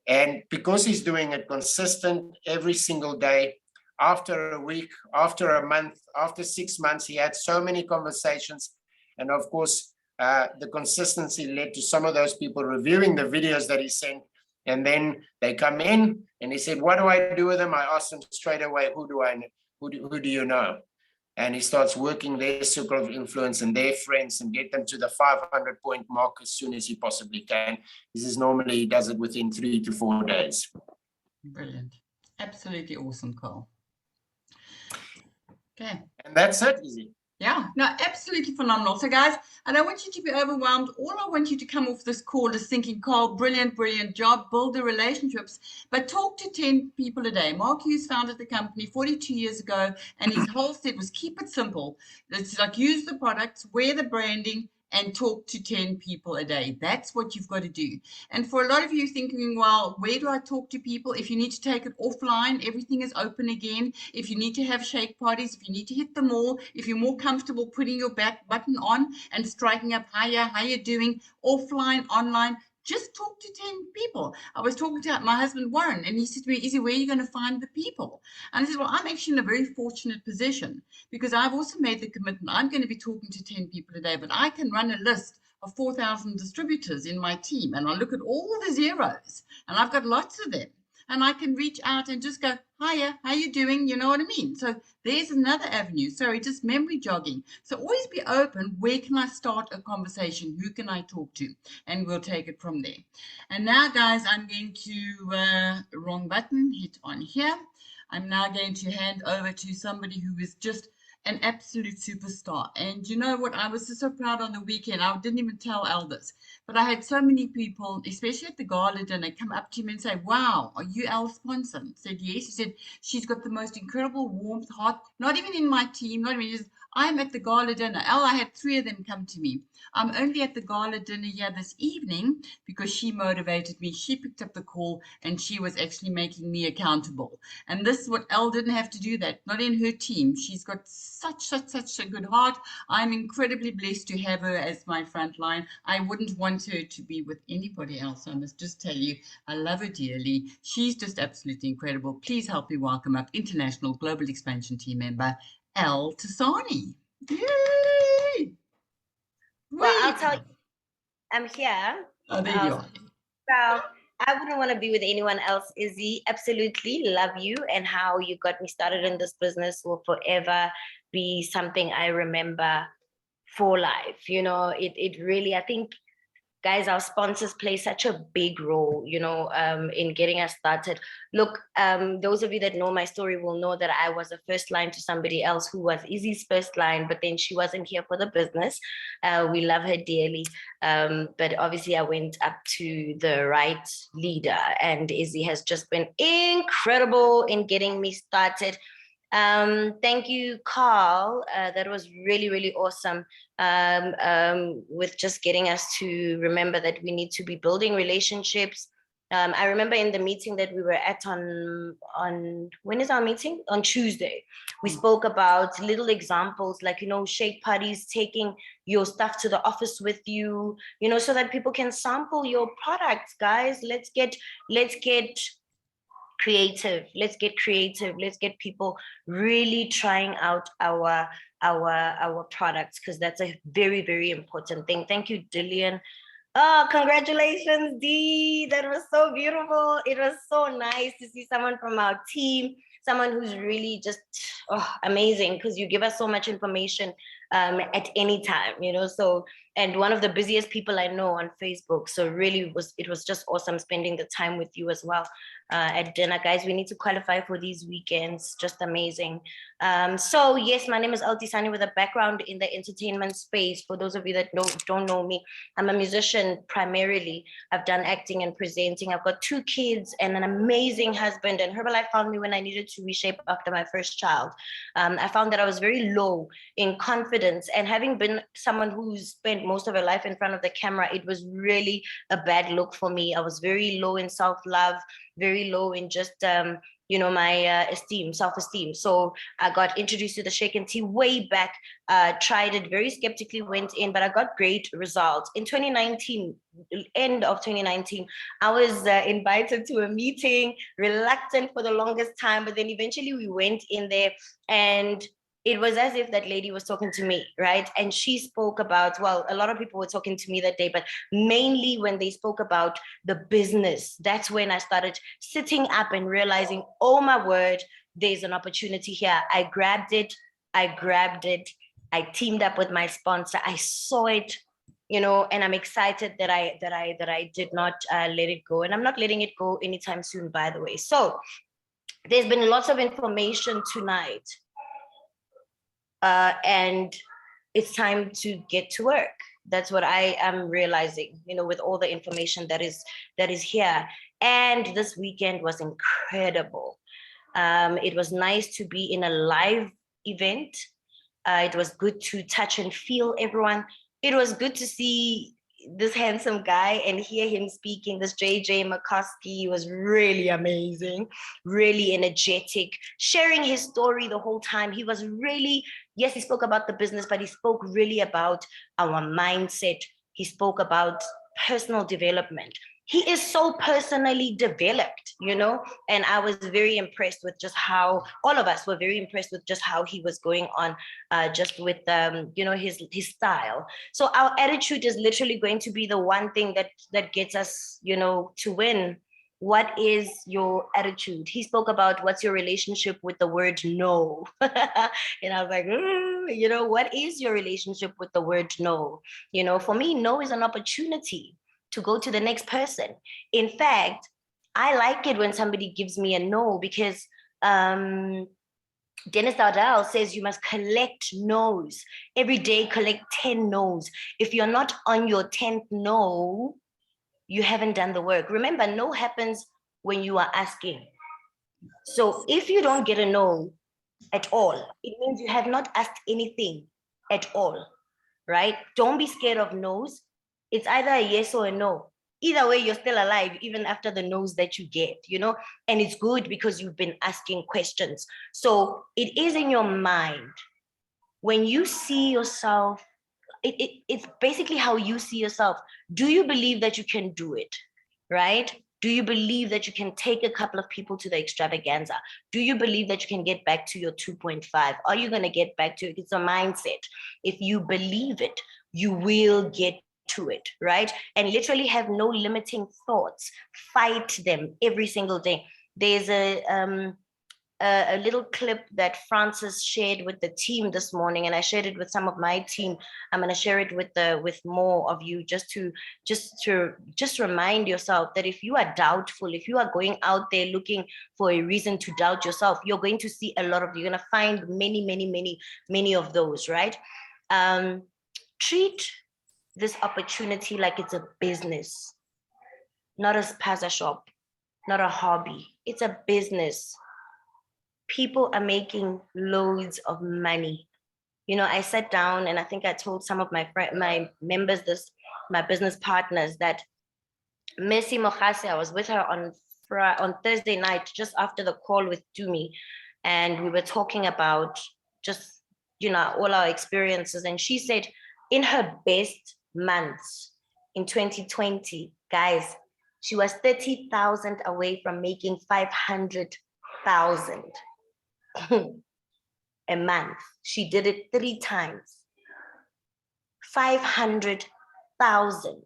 And because he's doing it consistent every single day, after a week, after a month, after 6 months, he had so many conversations. And of course, the consistency led to some of those people reviewing the videos that he sent. And then they come in and he said, what do I do with them? I asked them straight away, who do you know? And he starts working their circle of influence and their friends and get them to the 500-point mark as soon as he possibly can. This is normally, he does it within 3 to 4 days. Brilliant. Absolutely awesome, Carl. Okay. And that's it, Izzy. Yeah, no, absolutely phenomenal. So guys, I don't want you to be overwhelmed. All I want you to come off this call is thinking, Carl, brilliant, brilliant job, build the relationships, but talk to 10 people a day. Mark Hughes founded the company 42 years ago, and his whole set was keep it simple. It's like use the products, wear the branding, and talk to 10 people a day. That's what you've got to do. And for a lot of you thinking, well, where do I talk to people? If you need to take it offline, everything is open again. If you need to have shake parties, if you need to hit the mall, if you're more comfortable putting your back button on and striking up, hiya, how you doing, offline, online, just talk to 10 people. I was talking to my husband, Warren, and he said to me, Izzy, where are you going to find the people? And I said, well, I'm actually in a very fortunate position because I've also made the commitment. I'm going to be talking to 10 people a day, but I can run a list of 4,000 distributors in my team. And I look at all the zeros, and I've got lots of them. And I can reach out and just go, hiya, how you doing? You know what I mean? So there's another avenue. Sorry, just memory jogging. So always be open. Where can I start a conversation? Who can I talk to? And we'll take it from there. And now, guys, I'm going to, wrong button, hit on here. I'm now going to hand over to somebody who is just an absolute superstar. And you know what? I was so proud on the weekend. I didn't even tell Aldous, but I had so many people, especially at the gala dinner, come up to me and say, wow, are you Al Sponson? I said, yes. He said, she's got the most incredible warmth, heart, not even in my team, not even just, I'm at the gala dinner. I had 3 of them come to me. I'm only at the gala dinner here this evening because she motivated me. She picked up the call and she was actually making me accountable. And this is what Elle didn't have to do that, not in her team. She's got such a good heart. I'm incredibly blessed to have her as my front line. I wouldn't want her to be with anybody else. I must just tell you, I love her dearly. She's just absolutely incredible. Please help me welcome up International Global Expansion Team member, Elle Tassani. Yay! Well, I'll Whee! tell you, I'm here. Oh, there you are. So I wouldn't want to be with anyone else, Izzy. Absolutely love you, and how you got me started in this business will forever be something I remember for life. You know, it really, I think, guys, our sponsors play such a big role, you know, in getting us started. Look, those of you that know my story will know that I was a first line to somebody else who was Izzy's first line, but then she wasn't here for the business. We love her dearly. But obviously I went up to the right leader, and Izzy has just been incredible in getting me started. Thank you, Carl. That was really, really awesome. With just getting us to remember that we need to be building relationships. I remember in the meeting that we were at on when is our meeting? On Tuesday. We spoke about little examples like, you know, shake parties, taking your stuff to the office with you, you know, so that people can sample your products, guys. Let's get creative. Let's get creative. Let's get people really trying out our products, because that's a very, very important thing. Thank you, Dillian. Oh, congratulations, Dee. That was so beautiful. It was so nice to see someone from our team, someone who's really just amazing, because you give us so much information at any time, you know. So, and one of the busiest people I know on Facebook. So really it was just awesome spending the time with you as well at dinner. Guys, we need to qualify for these weekends. Just amazing. So yes, my name is Elle Tassani with a background in the entertainment space. For those of you that don't know me, I'm a musician primarily. I've done acting and presenting. I've got 2 kids and an amazing husband. And Herbalife found me when I needed to reshape after my first child. I found that I was very low in confidence, and having been someone who's spent most of her life in front of the camera, it was really a bad look for me. I was very low in self-love, very low in just you know, my self-esteem. So I got introduced to the Shake and Tea way back, tried it very skeptically, went in, but I got great results. In 2019, end of 2019, I was invited to a meeting, reluctant for the longest time, but then eventually we went in there, and it was as if that lady was talking to me, right? And she spoke about, well, a lot of people were talking to me that day, but mainly when they spoke about the business, that's when I started sitting up and realizing, oh my word, there's an opportunity here. I grabbed it. I teamed up with my sponsor. I saw it, you know, and I'm excited that I did not let it go. And I'm not letting it go anytime soon, by the way. So there's been lots of information tonight. And it's time to get to work. That's what I am realizing, you know, with all the information that is here. And this weekend was incredible. It was nice to be in a live event. It was good to touch and feel everyone. It was good to see this handsome guy and hear him speaking. This JJ McCoskey was really amazing, really energetic, sharing his story the whole time. He was really, yes, he spoke about the business, but he spoke really about our mindset. He spoke about personal development. He is so personally developed, you know, and I was very impressed with just how, all of us were very impressed with just how he was going on, just with, you know, his style. So our attitude is literally going to be the one thing that gets us, you know, to win. What is your attitude? He spoke about what's your relationship with the word no. And I was like, you know, what is your relationship with the word no? You know, for me, no is an opportunity to go to the next person. In fact, I like it when somebody gives me a no, because Dennis Dardell says you must collect no's. Every day, collect 10 no's. If you're not on your 10th no, you haven't done the work. Remember, no happens when you are asking. So if you don't get a no, at all. It means you have not asked anything at all, right? Don't be scared of no's. It's either a yes or a no. Either way, you're still alive, even after the no's that you get, you know? And it's good because you've been asking questions. So it is in your mind. When you see yourself, it's basically how you see yourself. Do you believe that you can do it, right? Do you believe that you can take a couple of people to the extravaganza? Do you believe that you can get back to your 2.5? Are you going to get back to it? It's a mindset. If you believe it, you will get to it, right? And literally have no limiting thoughts. Fight them every single day. There's a little clip that Francis shared with the team this morning, and I shared it with some of my team. I'm going to share it with more of you, just to remind yourself that if you are doubtful, if you are going out there looking for a reason to doubt yourself, you're going to see a lot of, you're going to find many of those, right? Treat this opportunity like it's a business, not a spaza shop, not a hobby. It's a business. People are making loads of money. You know, I sat down and I think I told some of my members this, my business partners, that Messi Mokhase, I was with her on Thursday night, just after the call with Dumi, and we were talking about just, you know, all our experiences. And she said in her best months in 2020, guys, she was 30,000 away from making 500,000 a month. She did it 3 times. 500,000.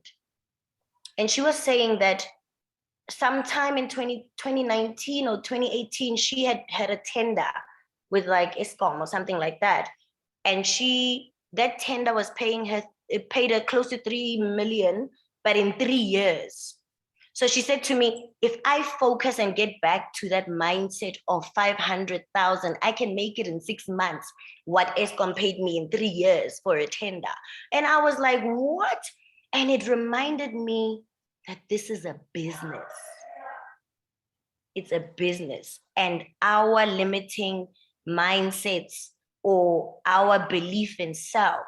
And she was saying that sometime in 2019 or 2018, she had a tender with like Eskom or something like that. And that tender was paying her, it paid her close to 3 million, but in 3 years. So she said to me, if I focus and get back to that mindset of 500,000, I can make it in 6 months what Eskom paid me in 3 years for a tender. And I was like, what? And it reminded me that this is a business. It's a business. And our limiting mindsets or our belief in self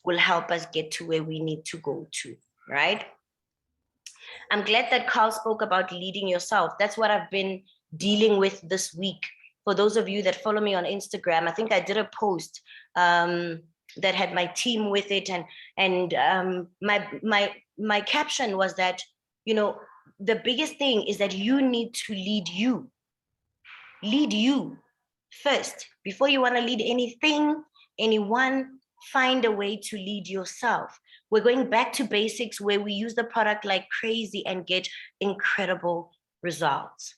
will help us get to where we need to go to, right? I'm glad that Carl spoke about leading yourself. That's what I've been dealing with this week. For those of you that follow me on Instagram, I think I did a post that had my team with it, and my caption was that, you know, the biggest thing is that you need to lead you. Lead you first. Before you want to lead anything, anyone, find a way to lead yourself. We're going back to basics where we use the product like crazy and get incredible results.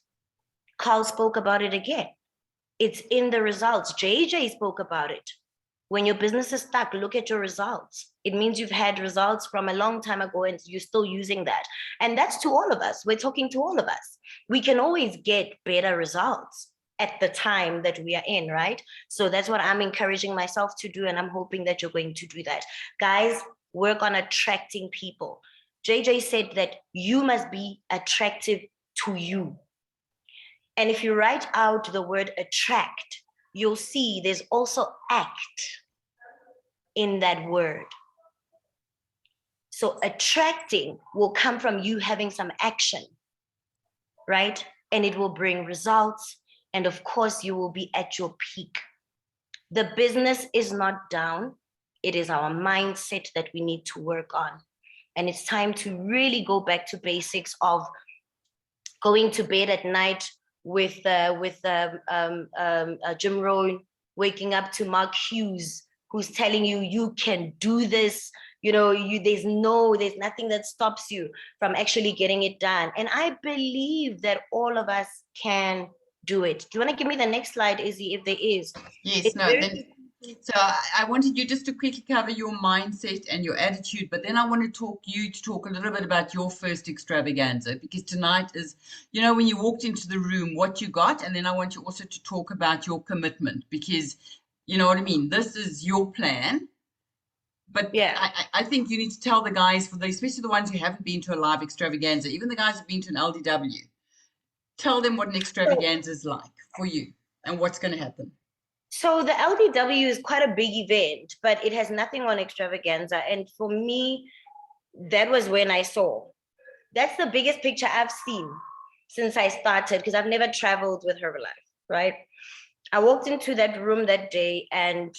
Carl spoke about it again. It's in the results. JJ spoke about it. When your business is stuck, look at your results. It means you've had results from a long time ago and you're still using that. And that's to all of us. We're talking to all of us. We can always get better results at the time that we are in, right? So that's what I'm encouraging myself to do, and I'm hoping that you're going to do that. Guys, work on attracting people. JJ said that you must be attractive to you. And if you write out the word attract, you'll see there's also act in that word. So attracting will come from you having some action, right? And it will bring results. And of course, you will be at your peak. The business is not down. It is our mindset that we need to work on. And it's time to really go back to basics of going to bed at night with Jim Rohn, waking up to Mark Hughes, who's telling you, you can do this. You know, there's nothing that stops you from actually getting it done. And I believe that all of us can do it. Do you want to give me the next slide, Izzy, if there is? Yes, so I wanted you just to quickly cover your mindset and your attitude, but then I want to talk a little bit about your first extravaganza, because tonight is, you know, when you walked into the room, what you got, and then I want you also to talk about your commitment, because you know what I mean? This is your plan. But yeah, I think you need to tell the guys, especially the ones who haven't been to a live extravaganza, even the guys who've been to an LDW, tell them what an extravaganza is like for you. and what's going to happen? So the LDW is quite a big event, but it has nothing on extravaganza. And for me, that was when I saw. That's the biggest picture I've seen since I started, because I've never traveled with Herbalife, right? I walked into that room that day and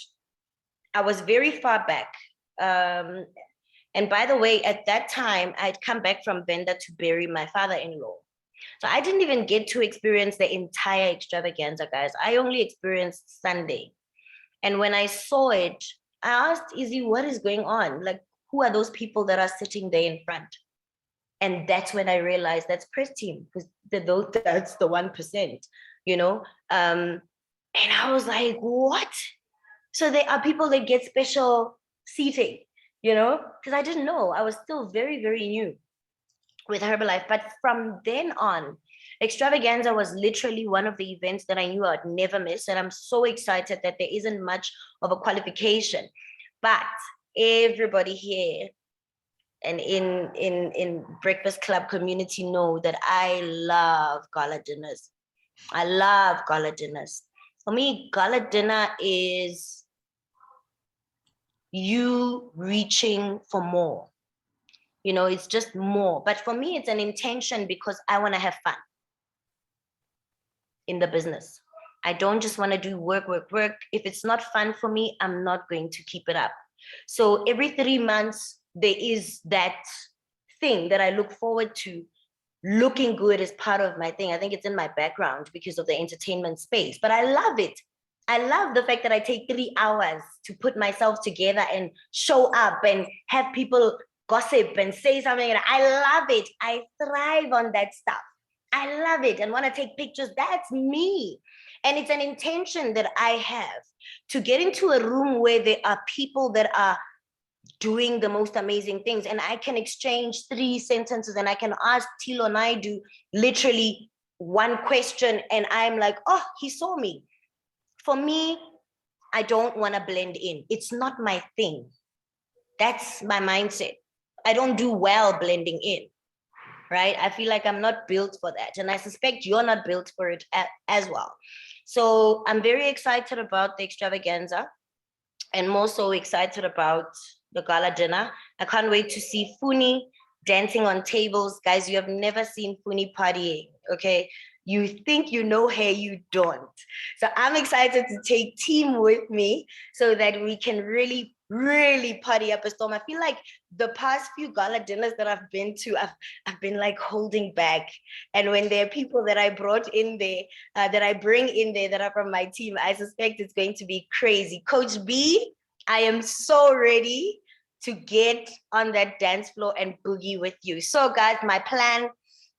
I was very far back. And by the way, at that time, I'd come back from Venda to bury my father-in-law. So I didn't even get to experience the entire extravaganza, guys. I only experienced Sunday. And when I saw it, I asked Izzy, what is going on? Like, who are those people that are sitting there in front? And that's when I realized that's press team, because that's the 1%, you know? And I was like, what? So there are people that get special seating, you know? Because I didn't know. I was still very, very new with Herbalife. But from then on, extravaganza was literally one of the events that I knew I'd never miss. And I'm so excited that there isn't much of a qualification. But everybody here and in Breakfast Club community know that I love gala dinners. I love gala dinners. For me, gala dinner is you reaching for more. You know, it's just more. But for me, it's an intention because I want to have fun in the business. I don't just want to do work, work, work. If it's not fun for me, I'm not going to keep it up. So every 3 months, there is that thing that I look forward to. Looking good is part of my thing. I think it's in my background because of the entertainment space, but I love it. I love the fact that I take 3 hours to put myself together and show up and have people gossip and say something. And I love it. I thrive on that stuff. I love it and want to take pictures. That's me. And it's an intention that I have to get into a room where there are people that are doing the most amazing things. And I can exchange 3 sentences and I can ask Tilo Naidu literally 1 question. And I'm like, oh, he saw me. For me, I don't want to blend in. It's not my thing. That's my mindset. I don't do well blending in, right? I feel like I'm not built for that. And I suspect you're not built for it as well. So I'm very excited about the extravaganza and more so excited about the gala dinner. I can't wait to see Funi dancing on tables. Guys, you have never seen Funi partying, okay? You think you know her, you don't. So I'm excited to take team with me so that we can really, really party up a storm. I feel like the past few gala dinners that I've been to, I've been like holding back. And when there are people that I brought in there, that I bring in there that are from my team, I suspect it's going to be crazy. Coach B, I am so ready to get on that dance floor and boogie with you. So guys, my plan,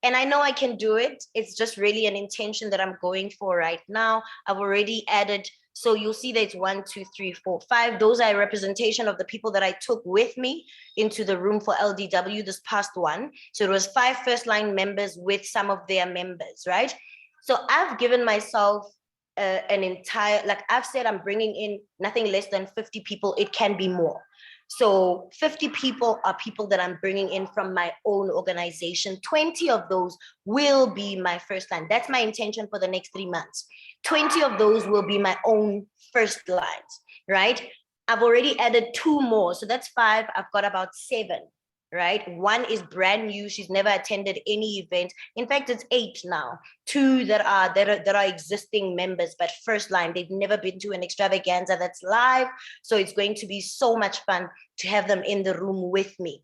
and I know I can do it. It's just really an intention that I'm going for right now. I've already added, so you'll see that it's 1, 2, 3, 4, 5. Those are a representation of the people that I took with me into the room for LDW this past one. So it was 5 first line members with some of their members, right? So I've given myself an entire, like I've said, I'm bringing in nothing less than 50 people. It can be more. So 50 people are people that I'm bringing in from my own organization. 20 of those will be my first line. That's my intention for the next 3 months. 20 of those will be my own first lines, right? I've already added 2 more. So that's 5. I've got about 7, right? 1 is brand new. She's never attended any event. In fact, it's 8 now. 2 that are existing members, but first line, they've never been to an extravaganza that's live. So it's going to be so much fun to have them in the room with me.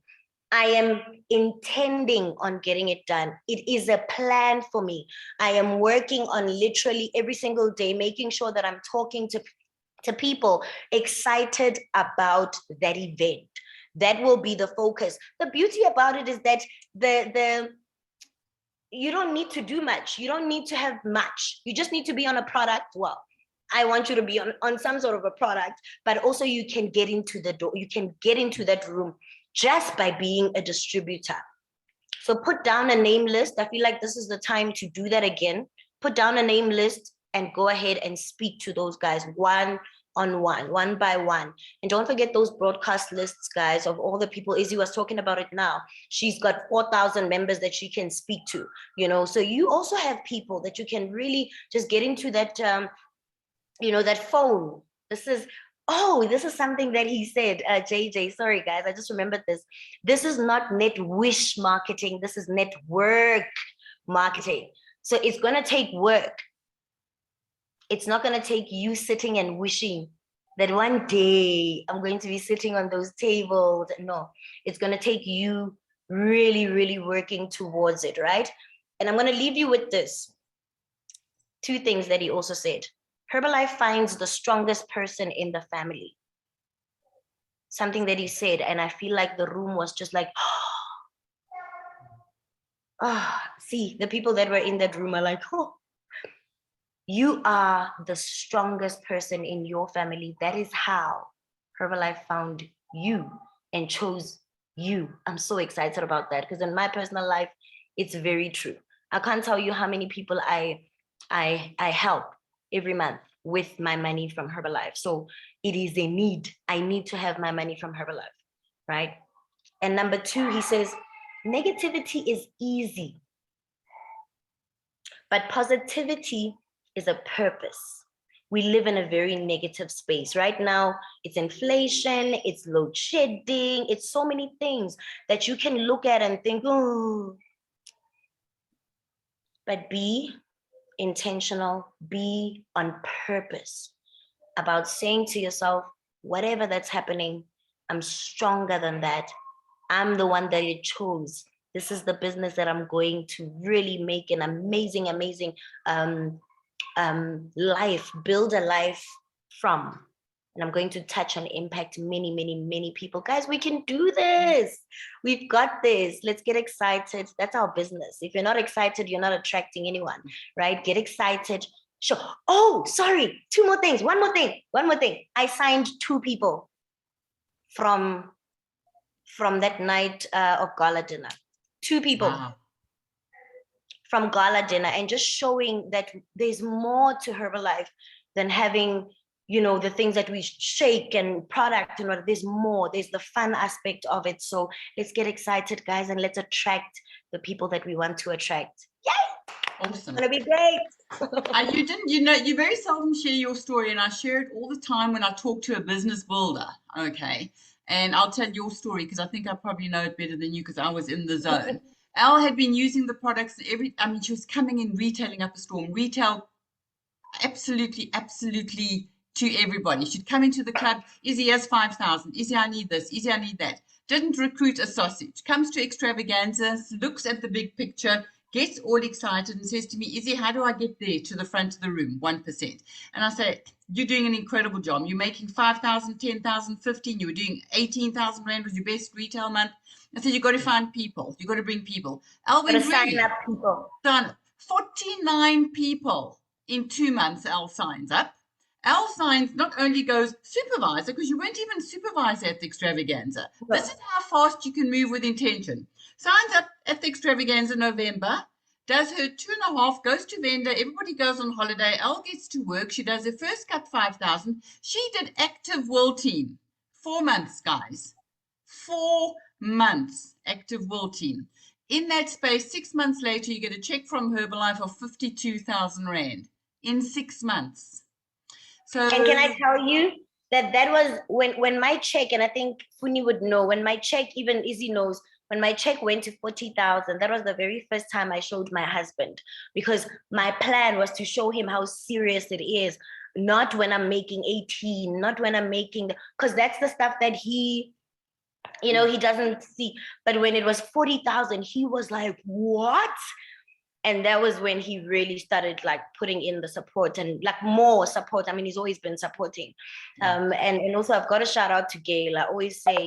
I am intending on getting it done. It is a plan for me. I am working on literally every single day, making sure that I'm talking to people excited about that event. That will be the focus. The beauty about it is that you don't need to do much. You don't need to have much. You just need to be on a product. Well, I want you to be on some sort of a product, but also you can get into the door. You can get into that room just by being a distributor. So put down a name list. I feel like this is the time to do that again. Put down a name list and go ahead and speak to those guys one by one. And don't forget those broadcast lists, guys, of all the people. Izzy was talking about it now. She's got 4,000 members that she can speak to, you know. So you also have people that you can really just get into that that phone. This is something that he said, JJ. Sorry, guys, I just remembered this. This is not net wish marketing. This is network marketing. So it's going to take work. It's not going to take you sitting and wishing that one day I'm going to be sitting on those tables. No, it's going to take you really, really working towards it, right? And I'm going to leave you with this. 2 things that he also said. Herbalife finds the strongest person in the family. Something that he said, and I feel like the room was just like, see, the people that were in that room are like, oh, you are the strongest person in your family. That is how Herbalife found you and chose you. I'm so excited about that because in my personal life, it's very true. I can't tell you how many people I help every month with my money from Herbalife. So it is a need. I need to have my money from Herbalife, right? And number 2, he says, negativity is easy, but positivity is a purpose. We live in a very negative space. Right now, it's inflation, it's load shedding, it's so many things that you can look at and think, oh, but be intentional, be on purpose about saying to yourself, whatever that's happening, I'm stronger than that. I'm the one that you chose. This is the business that I'm going to really make an amazing, amazing life, build a life from. And I'm going to touch and impact many, many, many people. Guys, we can do this. We've got this. Let's get excited. That's our business. If you're not excited, you're not attracting anyone, right? Get excited. Sure. Oh, sorry. 2 more things. One more thing. I signed 2 people from that night of gala dinner. 2 people. Wow. From gala dinner, and just showing that there's more to Herbalife than having, the things that we shake and product and what. There's more. There's the fun aspect of it. So let's get excited, guys, and let's attract the people that we want to attract. Yay! Awesome. It's gonna be great. You very seldom share your story, and I share it all the time when I talk to a business builder. Okay. And I'll tell your story because I think I probably know it better than you because I was in the zone. Elle had been using the products she was coming in retailing up a storm. Retail, absolutely to everybody. She'd come into the club, Izzy has 5,000, Izzy, I need this, Izzy, I need that. Didn't recruit a sausage. Comes to Extravaganza, looks at the big picture, gets all excited and says to me, Izzy, how do I get there to the front of the room, 1%? And I say, you're doing an incredible job. You're making 5,000, 10,000, 15. You were doing 18,000 Rand was your best retail month. I said, you've got to find people. You've got to bring people. Alvin, Sign up people. Done. 49 people in 2 months, Elle signs up. Elle signs not only goes supervisor, because you weren't even supervisor at the Extravaganza. No. This is how fast you can move with intention. Signs up at the Extravaganza November, does her 2.5, goes to vendor, everybody goes on holiday, Elle gets to work, she does her first cut 5,000. She did active world team. 4 months, guys. 4 months, active world team. In that space, 6 months later, you get a check from Herbalife of 52,000 Rand in 6 months. So, and can I tell you that was when my check, and I think Funi would know, when my check, even Izzy knows, when my check went to 40,000, that was the very first time I showed my husband, because my plan was to show him how serious it is. Not when I'm making 18, not when I'm making, because that's the stuff that he doesn't see. But when it was 40,000, he was like, what? And that was when he really started like putting in the support and like more support. I mean, he's always been supporting. And also I've got a shout out to Gail. I always say,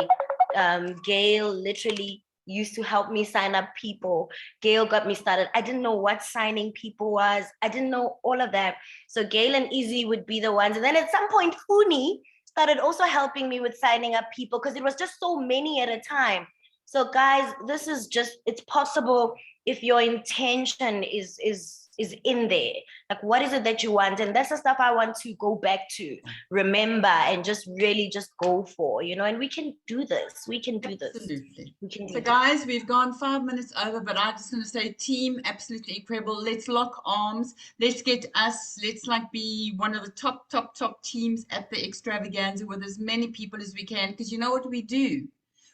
Gail literally used to help me sign up people. Gail got me started. I didn't know what signing people was. I didn't know all of that. So Gail and Izzy would be the ones. And then at some point, Funi started also helping me with signing up people because it was just so many at a time. So guys, this is just, it's possible if your intention is is in there. Like, what is it that you want? And that's the stuff I want to go back to, remember, and just really just go for, you know, and we can do this. We can do this. Absolutely. We can do So this. guys, we've gone 5 minutes over, but I just want to say team, absolutely incredible. Let's lock arms. Let's get us, let's like be one of the top teams at the extravaganza with as many people as we can. Because you know what we do?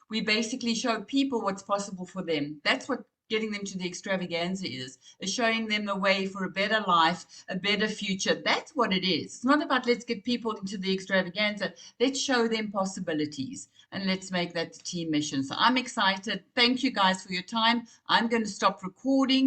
We basically show people what's possible for them. That's what getting them to the extravaganza is showing them the way for a better life, a better future. That's what it is. It's not about let's get people into the extravaganza. Let's show them possibilities and let's make that the team mission. So I'm excited. Thank you guys for your time. I'm going to stop recording.